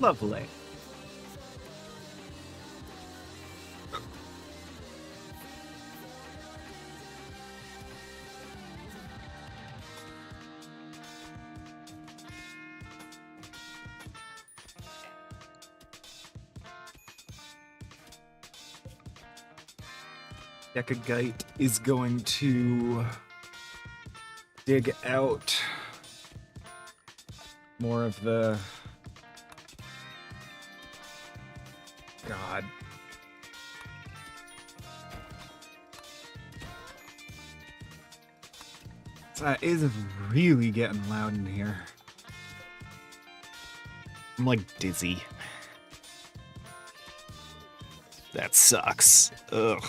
Lovely. Dekagite is going to dig out more of the... God. That is really getting loud in here. I'm like dizzy. That sucks. Ugh.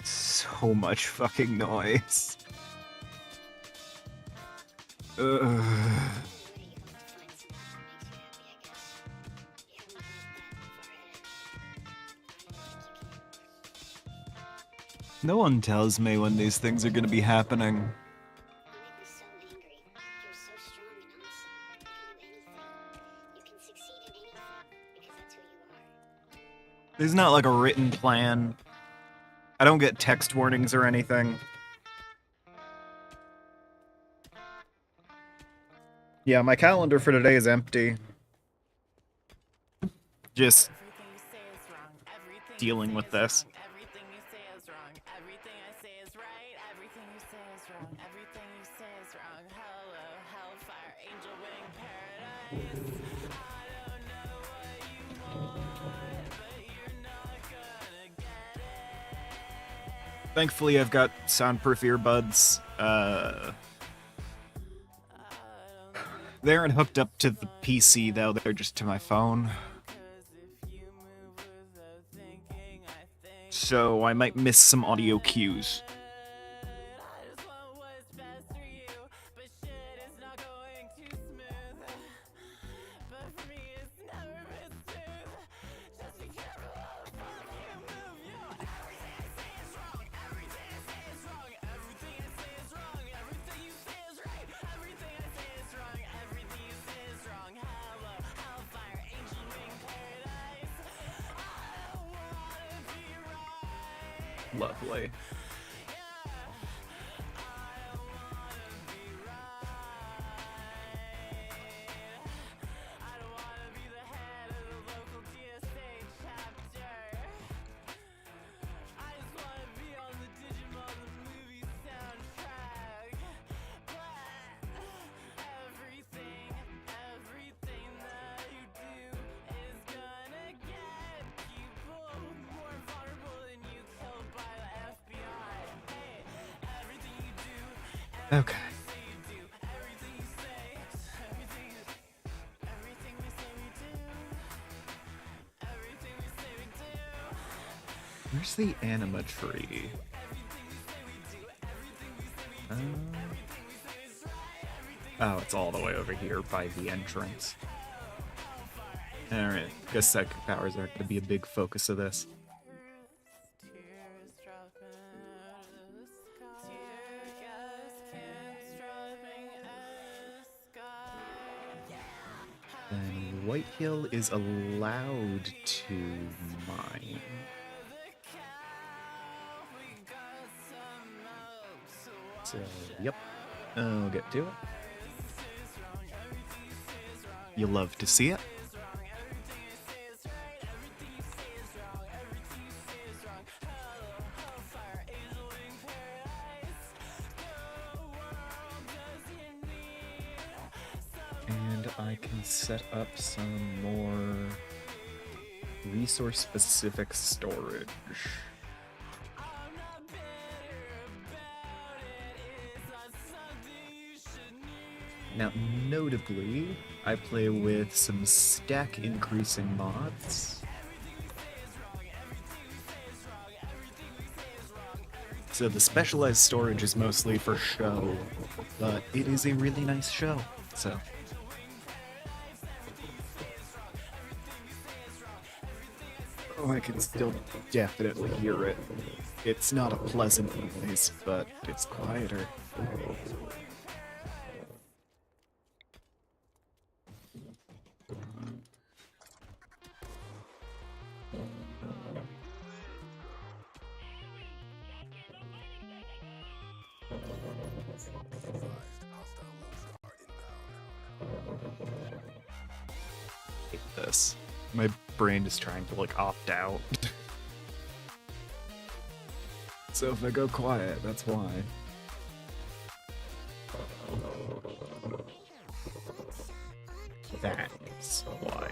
So much fucking noise. Ugh. No one tells me when these things are gonna be happening. There's not like a written plan. I don't get text warnings or anything. Yeah, my calendar for today is empty. Just dealing with this. Everything you say is wrong. Everything I say is right. Everything you say is wrong. Everything you say is wrong. Hello, hellfire, angel wing paradise. I don't know what you want, but you're not gonna Thankfully, I've got soundproof earbuds. They aren't hooked up to the PC, though. They're just to my phone. So I might miss some audio cues. Lovely. Okay. Where's the anima tree? Oh, it's all the way over here by the entrance. Alright, guess psychic powers aren't going to be a big focus of this. Then Whitehill is allowed to mine. So, yep, I'll get to it. You love to see it. And I can set up some more resource-specific storage. Now, notably, I play with some stack increasing mods. So the specialized storage is mostly for show, but it is a really nice show, so. Oh, I can still definitely hear it. It's not a pleasant noise, but it's quieter. Hate this. My brain is trying to, like, opt out. So if I go quiet, that's why. That's why.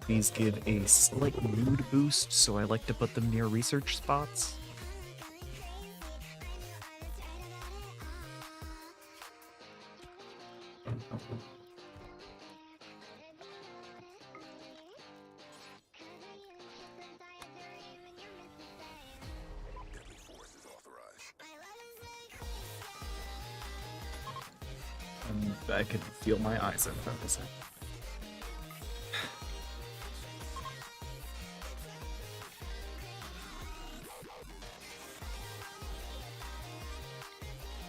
These give a slight mood boost, so I like to put them near research spots. And I can feel my eyes unfocusing.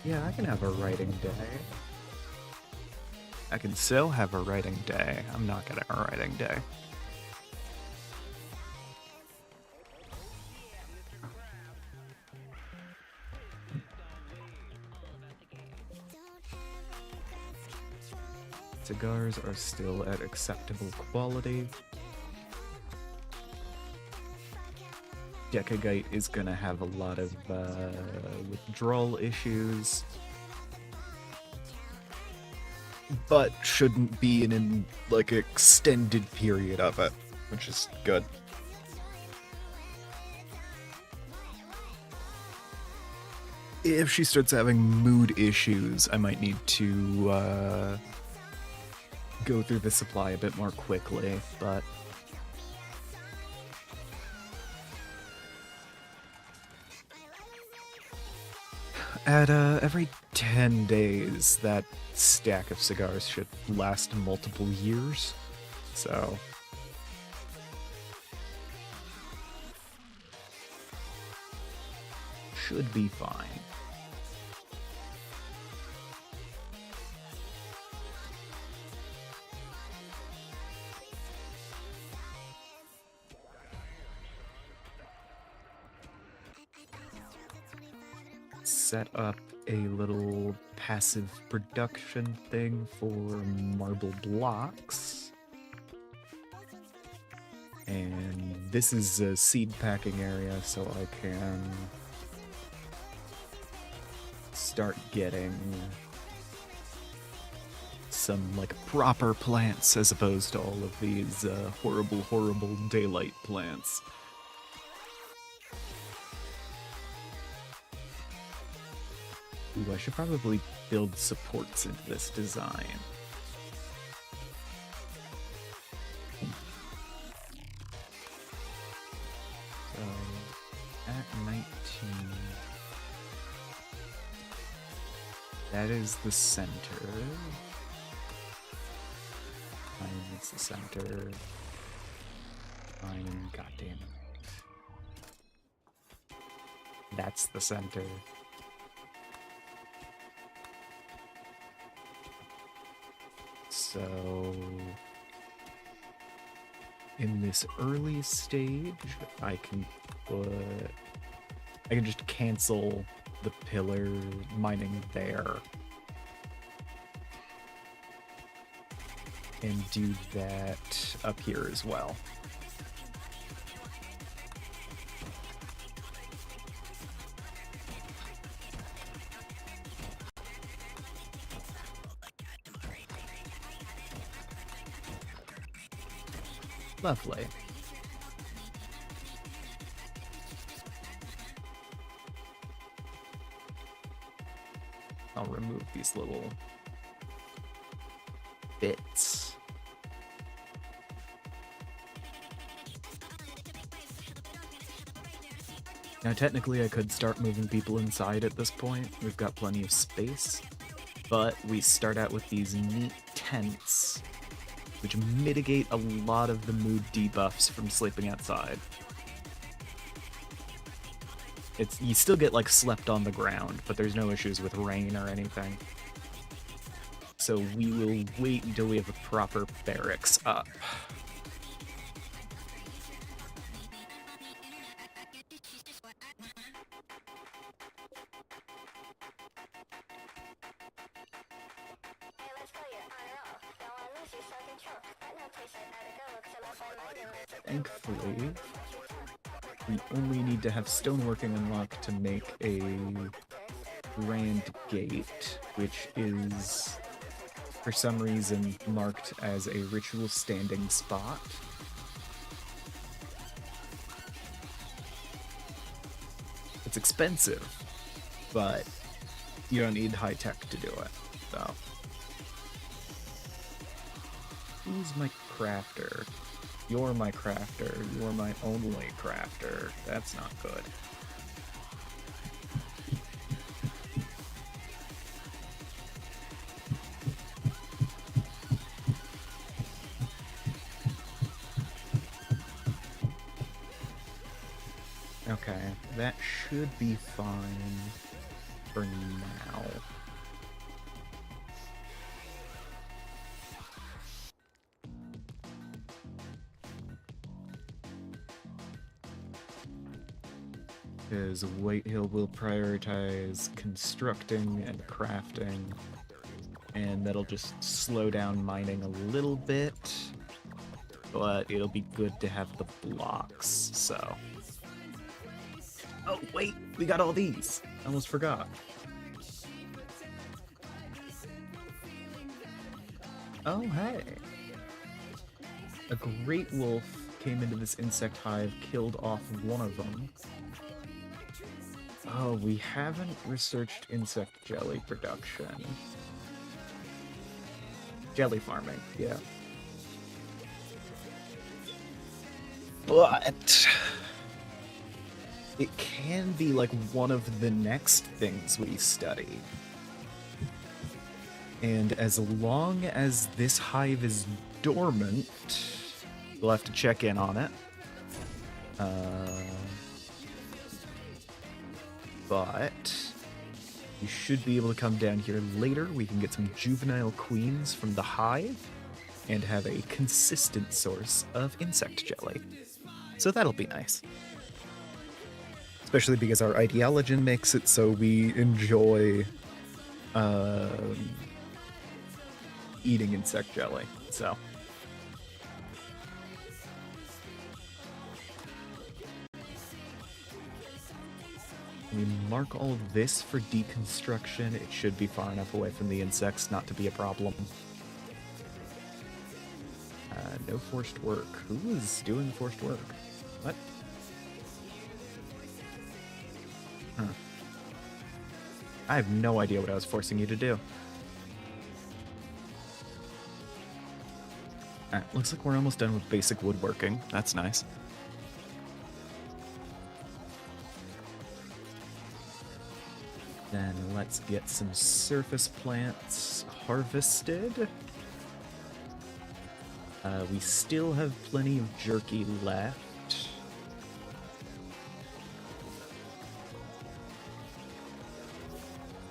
Yeah, I can have a writing day. I can still have a writing day. I'm not getting a writing day. Cigars are still at acceptable quality. Gekagite is gonna have a lot of withdrawal issues. but shouldn't be in an like extended period of it, which is good. If she starts having mood issues, I might need to go through the supply a bit more quickly, but at every 10 days, that stack of cigars should last multiple years, so should be fine. Set up a little passive production thing for marble blocks. And this is a seed packing area, so I can start getting some like proper plants as opposed to all of these horrible daylight plants. Ooh, I should probably build supports into this design. So, at 19... that is the center. It's the center. Goddamn it. That's the center. So, in this early stage, I can just cancel the pillar mining there. And do that up here as well. Lovely. I'll remove these little bits. Now, technically, I could start moving people inside at this point. We've got plenty of space. But we start out with these neat tents, which mitigate a lot of the mood debuffs from sleeping outside. You still get like slept on the ground, but there's no issues with rain or anything. So we will wait until we have a proper barracks up. Thankfully, we only need to have stoneworking unlocked to make a grand gate, which is, for some reason, marked as a ritual standing spot. It's expensive, but you don't need high tech to do it, so. Who's my crafter? You're my crafter. You're my only crafter. That's not good. Okay, that should be fine for now. Because Whitehill will prioritize constructing and crafting, and that'll just slow down mining a little bit, but it'll be good to have the blocks, so. Oh, wait, we got all these. I almost forgot. Oh, hey. A great wolf came into this insect hive, killed off one of them. Oh, we haven't researched insect jelly production. Jelly farming, yeah. But it can be like one of the next things we study. And as long as this hive is dormant, we'll have to check in on it. But you should be able to come down here later. We can get some juvenile queens from the hive and have a consistent source of insect jelly. So that'll be nice. Especially because our ideologen makes it so we enjoy eating insect jelly. So we mark all of this for deconstruction. It should be far enough away from the insects not to be a problem. No forced work. Who is doing forced work? What? Huh. I have no idea what I was forcing you to do. Alright, looks like we're almost done with basic woodworking. That's nice. Then let's get some surface plants harvested. We still have plenty of jerky left.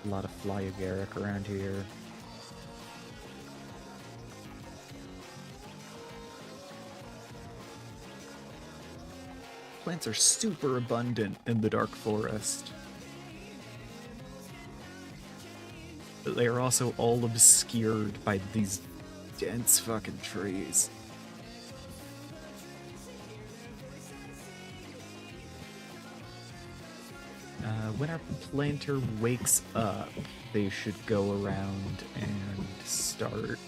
A lot of fly agaric around here. Plants are super abundant in the dark forest. But they are also all obscured by these dense fucking trees. When our planter wakes up, they should go around and start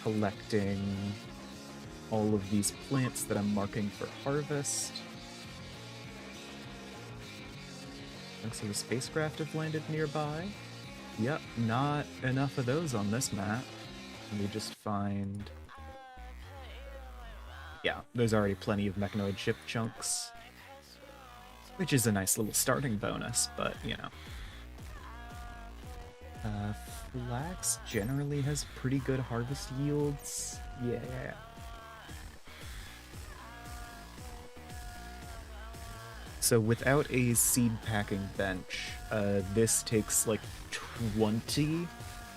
collecting all of these plants that I'm marking for harvest. Looks like a spacecraft have landed nearby. Yep, not enough of those on this map. Let me just find... Yeah, there's already plenty of mechanoid ship chunks. Which is a nice little starting bonus, but, you know. Flax generally has pretty good harvest yields. Yeah. So without a seed packing bench, this takes like 20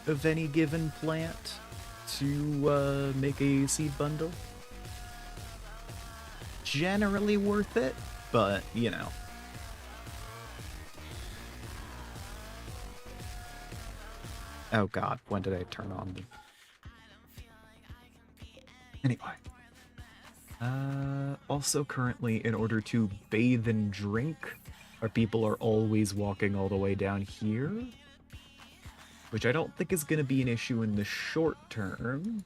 of any given plant to make a seed bundle. Generally worth it, but you know. Oh god, when did I turn on the... Anyway. Also currently, in order to bathe and drink, our people are always walking all the way down here. Which I don't think is going to be an issue in the short term.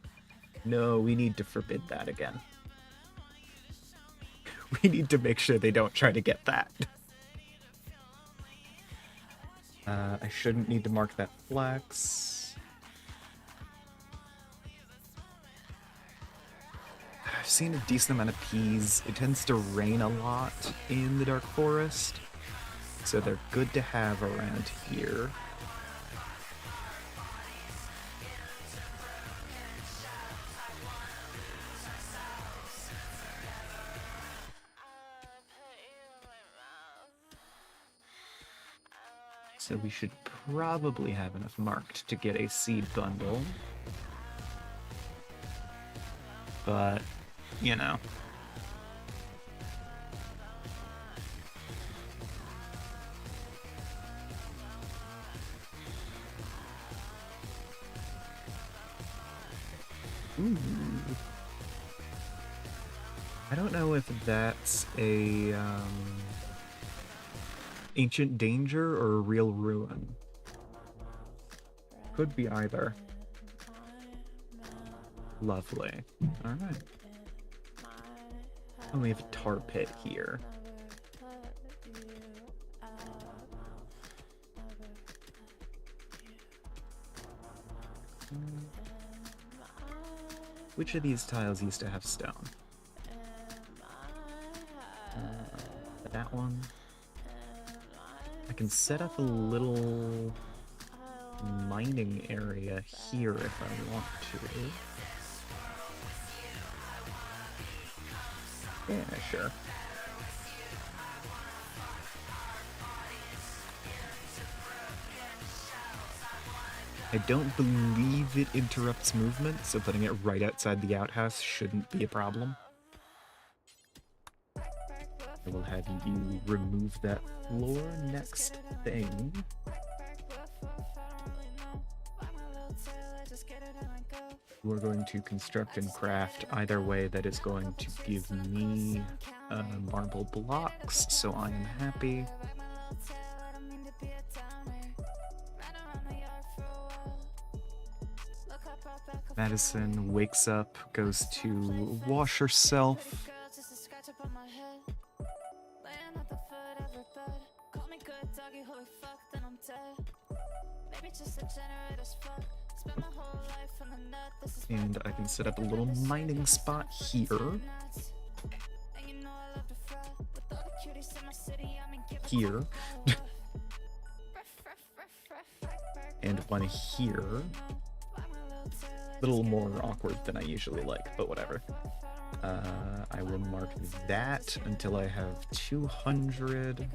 No, we need to forbid that again. We need to make sure they don't try to get that. I shouldn't need to mark that flax. I've seen a decent amount of peas. It tends to rain a lot in the dark forest, so they're good to have around here. So we should probably have enough marked to get a seed bundle. But, you know. Ooh. I don't know if that's a, ancient danger or a real ruin. Could be either. Lovely. Alright. And we have a tar pit here. Which of these tiles used to have stone? That one. I can set up a little mining area here if I want to. Yeah, sure. I don't believe it interrupts movement, so putting it right outside the outhouse shouldn't be a problem. I will have you remove that floor. Next thing. We're going to construct and craft either way that is going to give me marble blocks, so I am happy. Madison wakes up, goes to wash herself. And I can set up a little mining spot here. Here. And one here. A little more awkward than I usually like, but whatever. I will mark that until I have 200.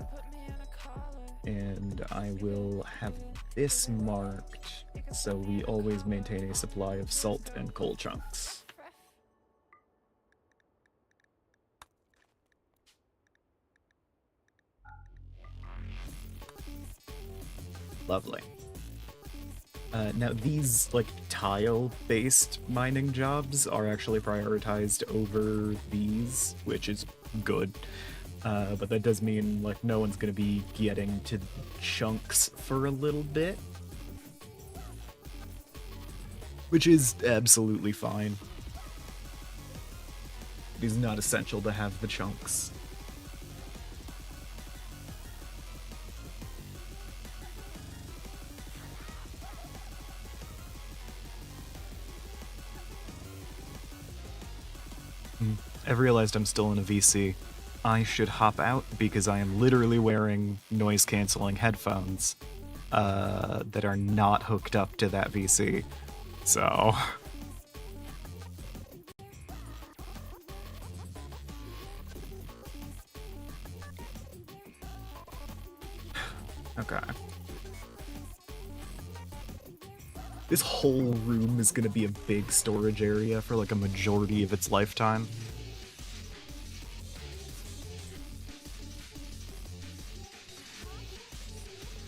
And I will have this marked so we always maintain a supply of salt and coal chunks. Lovely. Now these, like, tile-based mining jobs are actually prioritized over these, which is good. But that does mean, like, no one's gonna be getting to chunks for a little bit. Which is absolutely fine. It is not essential to have the chunks. I've realized I'm still in a VC. I should hop out because I am literally wearing noise-canceling headphones that are not hooked up to that VC. So... Okay. This whole room is gonna be a big storage area for like a majority of its lifetime.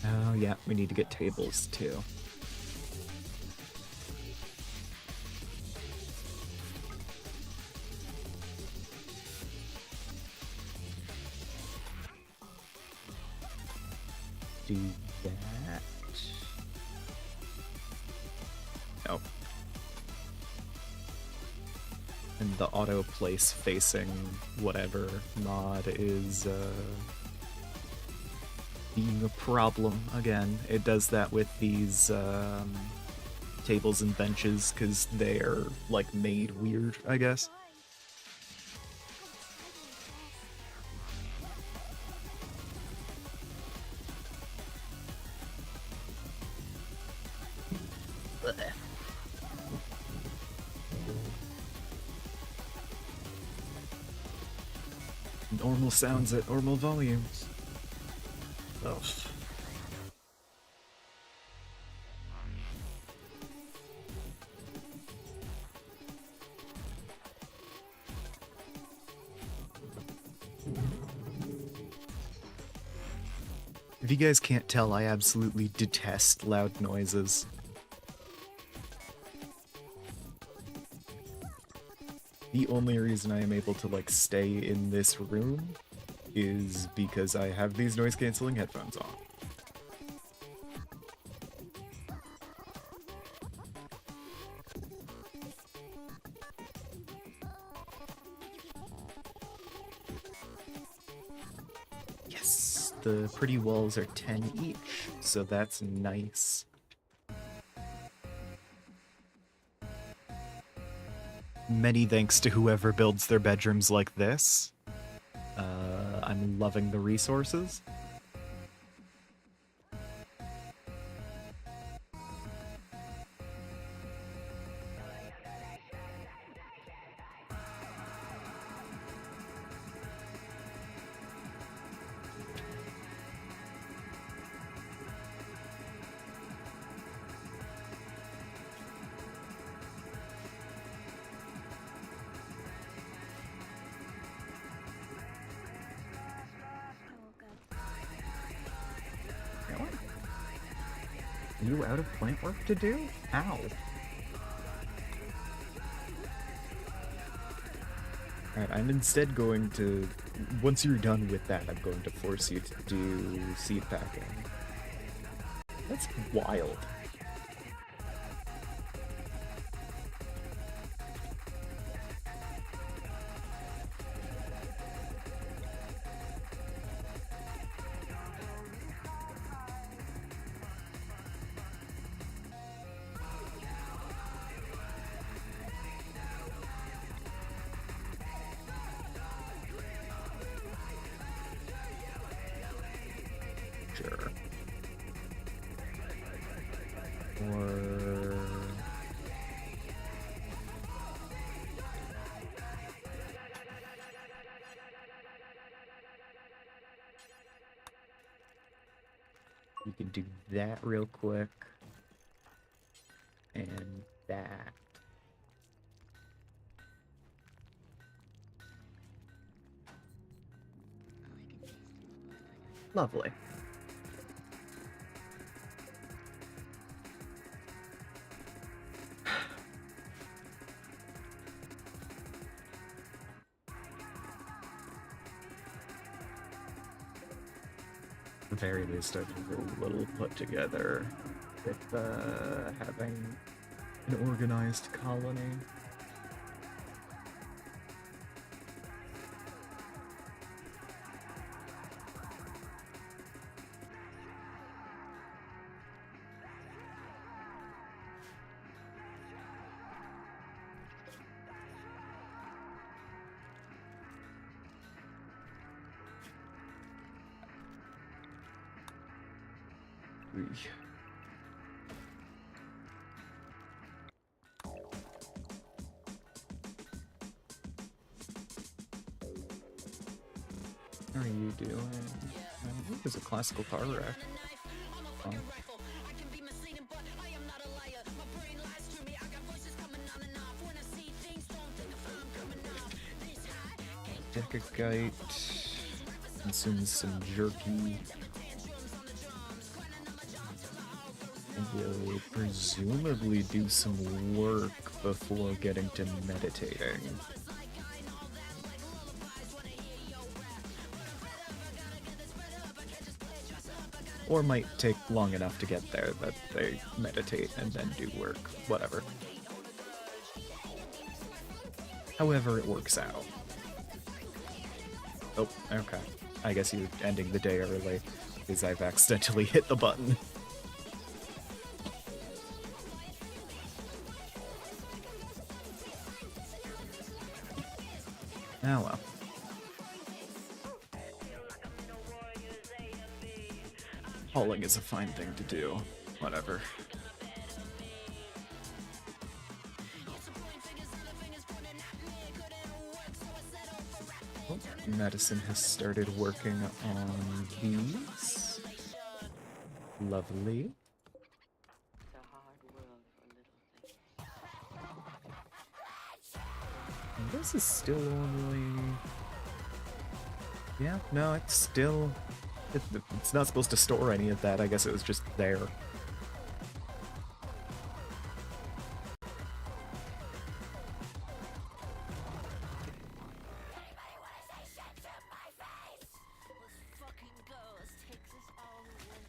Oh yeah, we need to get tables too. Do that. No. And the auto place facing whatever mod is being a problem again. It does that with these tables and benches because they're like made weird, I guess. Normal sounds at normal volumes. Ugh. If you guys can't tell, I absolutely detest loud noises. The only reason I am able to, like, stay in this room is because I have these noise-canceling headphones on. the pretty walls are 10 each, so that's nice. Many thanks to whoever builds their bedrooms like this. I'm loving the resources. You out of plant work to do? Ow. Alright, I'm instead going to... Once you're done with that, I'm going to force you to do seed packing. That's wild. Sure. Or... we can do that real quick. And that. Lovely. At the very least, I've a little put together with having an organized colony. How are you doing? I think there's a classical car wreck. Oh. Decagite consumes some jerky. And will presumably do some work before getting to meditating. Or might take long enough to get there that they meditate and then do work. Whatever. However it works out. Oh, okay. I guess you're ending the day early, because I've accidentally hit the button. Oh well. Hauling is a fine thing to do. Whatever. Oh, medicine has started working on these. Lovely. And this is still only... Yeah, no, it's still... It's not supposed to store any of that. I guess it was just there.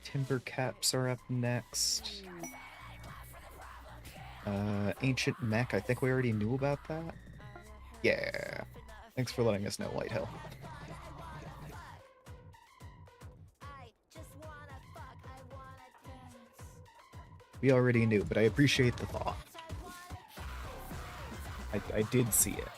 Timber caps are up next. Ancient mech, I think we already knew about that. Yeah. Thanks for letting us know, Whitehill. We already knew, but I appreciate the thought. I did see it.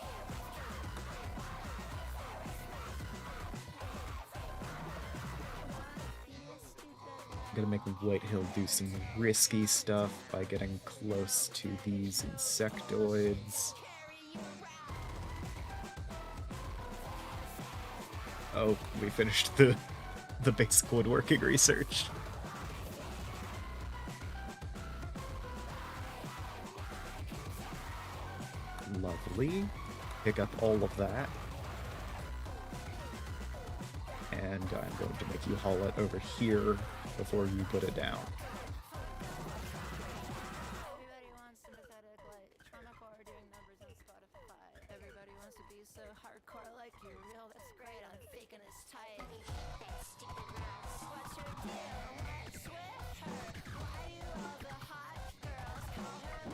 I'm gonna make Whitehill do some risky stuff by getting close to these insectoids. Oh, we finished the basic woodworking research. Lovely. Pick up all of that. And I'm going to make you haul it over here before you put it down. Everybody wants sympathetic light. Trauma-core doing numbers on Spotify. Everybody wants to be so hardcore like you're real. That's great. I'm faking it's tight. That stupid mouse. What's your deal? What's with her? Why do all the hot girls call her?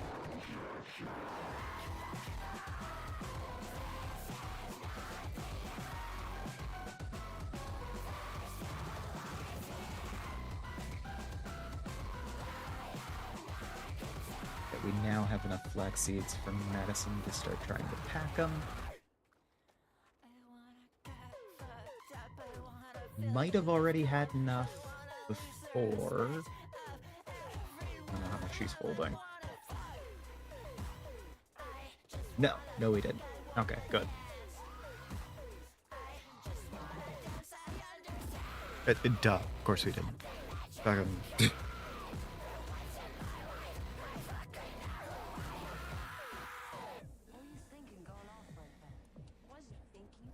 That we now have enough flax seeds from Madison to start trying to pack them. I wanna get fucked up. I wanna Might have already had enough before. I don't know how much she's holding. No, we didn't. Okay, good. Duh, of course we didn't. What were you thinking going off like that? Wasn't thinking.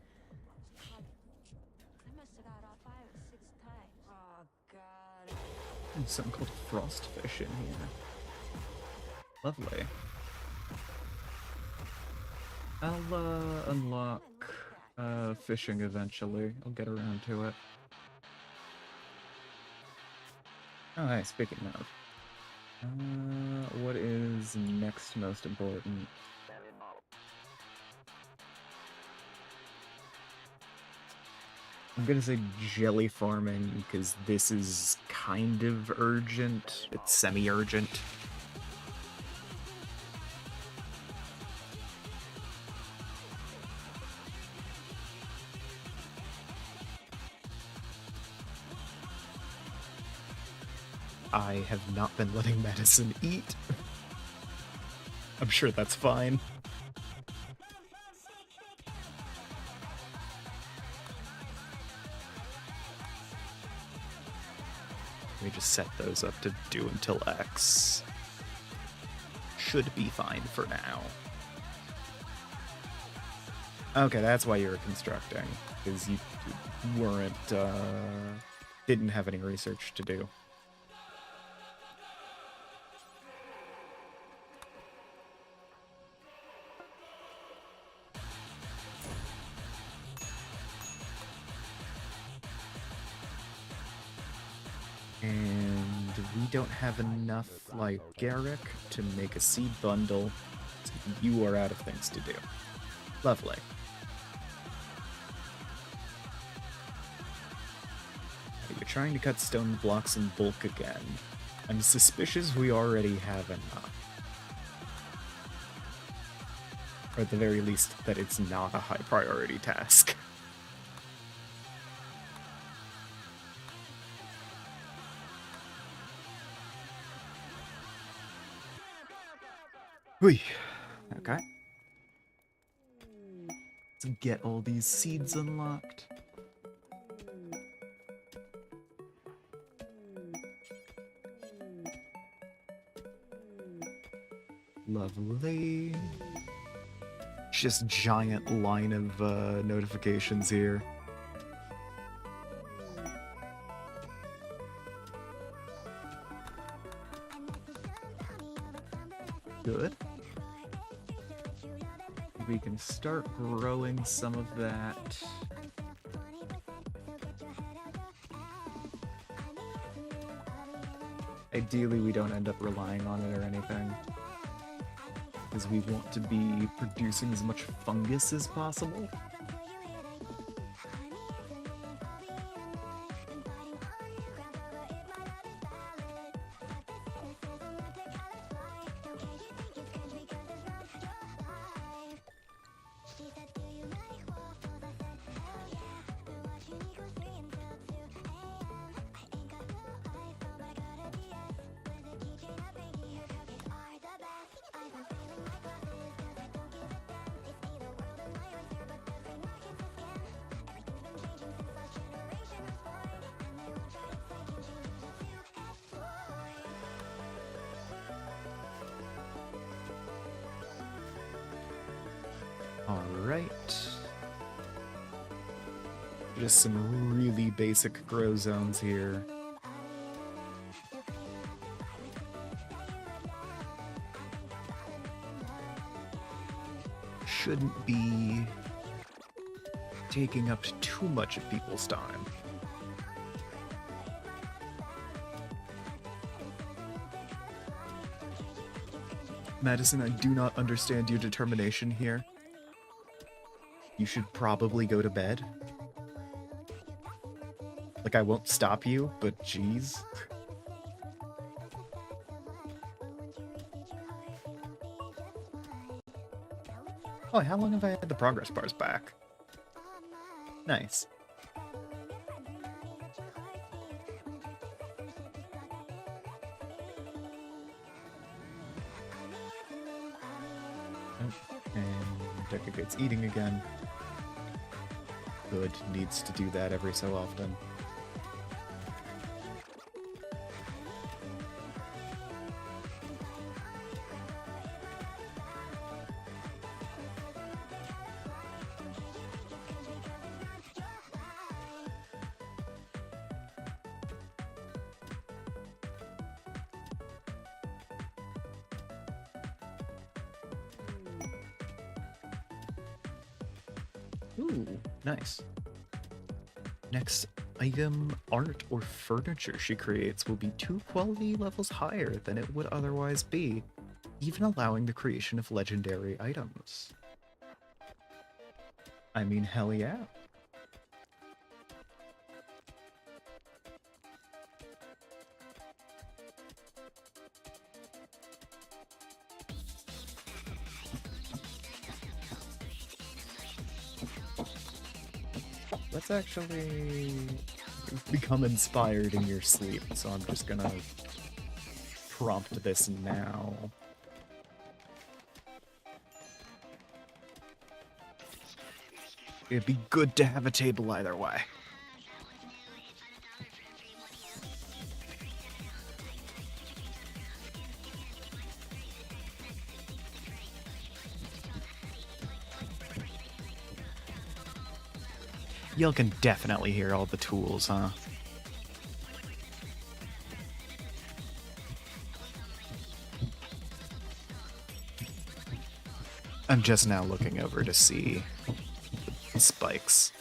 I must have got off 5 or 6 times. Oh, God. There's something called frostfish in here. Lovely. I'll unlock fishing eventually. I'll get around to it. Oh, hey, speaking of. What is next most important? I'm gonna say jelly farming because this is kind of urgent. It's semi-urgent. I have not been letting Madison eat. I'm sure that's fine. Let me just set those up to do until X. Should be fine for now. Okay, that's why you were constructing, because you weren't, didn't have any research to do. And we don't have enough, like, Garrick to make a seed bundle, so you are out of things to do. Lovely. You're trying to cut stone blocks in bulk again. I'm suspicious we already have enough. Or at the very least, that it's not a high priority task. Whee. Okay. Let's get all these seeds unlocked. Lovely. Just giant line of notifications here. Good. We can start growing some of that. Ideally, we don't end up relying on it or anything, because we want to be producing as much fungus as possible. Alright. Just some really basic grow zones here. Shouldn't be taking up too much of people's time. Madison, I do not understand your determination here. You should probably go to bed. Like, I won't stop you, but jeez. Oh, how long have I had the progress bars back? Nice. And Decade's eating again. Good, needs to do that every so often. Ooh, nice. Next item, art, or furniture she creates will be 2 quality levels higher than it would otherwise be, even allowing the creation of legendary items. I mean, hell yeah. Let's actually become inspired in your sleep, so I'm just gonna prompt this now. It'd be good to have a table either way. Y'all can definitely hear all the tools, huh? I'm just now looking over to see the spikes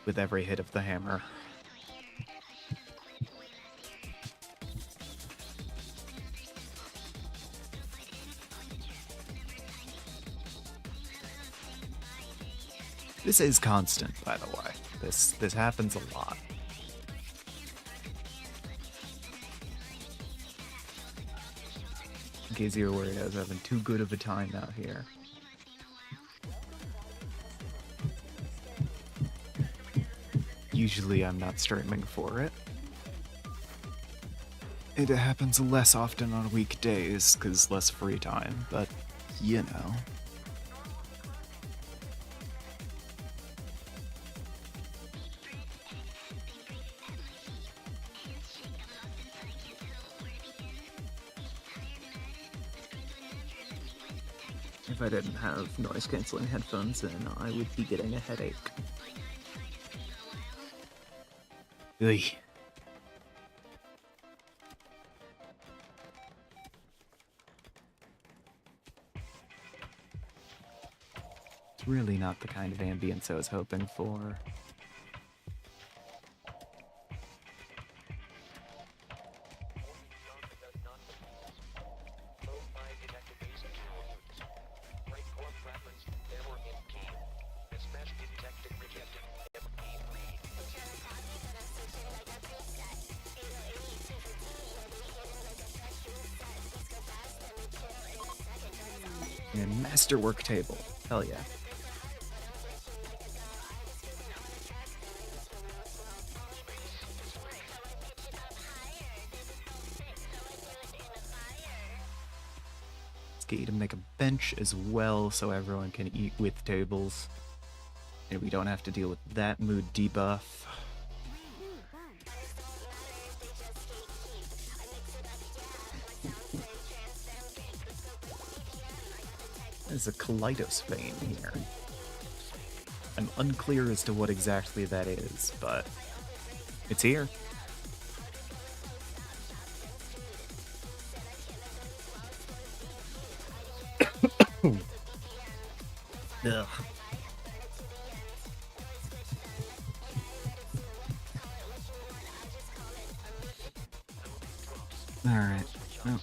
with every hit of the hammer. This is constant, by the way. This happens a lot. In case you're worried, I was having too good of a time out here. Usually I'm not streaming for it. It happens less often on weekdays, because less free time, but, you know. If I didn't have noise-canceling headphones, then I would be getting a headache. Ugh. It's really not the kind of ambience I was hoping for. And masterwork table. Hell yeah. Let's get you to make a bench as well so everyone can eat with tables. And we don't have to deal with that mood debuff. There's a kaleidosphane here. I'm unclear as to what exactly that is, but it's here. Ugh. Alright. Well.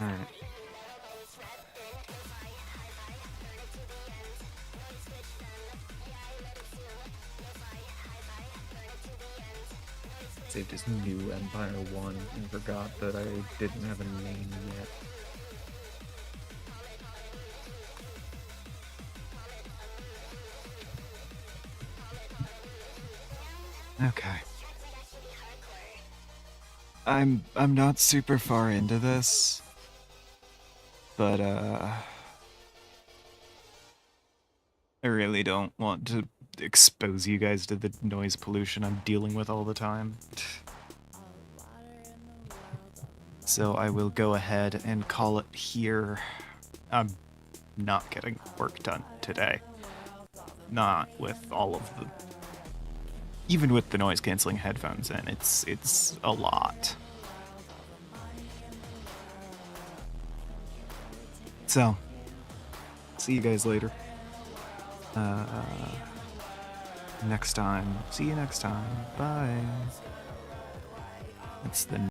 Alright. Saved as new Empire 1 and forgot that I didn't have a name yet. Okay. I'm not super far into this, but I really don't want to expose you guys to the noise pollution I'm dealing with all the time. So I will go ahead and call it here. I'm not getting work done today. Not with all of the... Even with the noise canceling headphones in, it's a lot. So, see you guys later. Next time. See you next time. Bye. It's the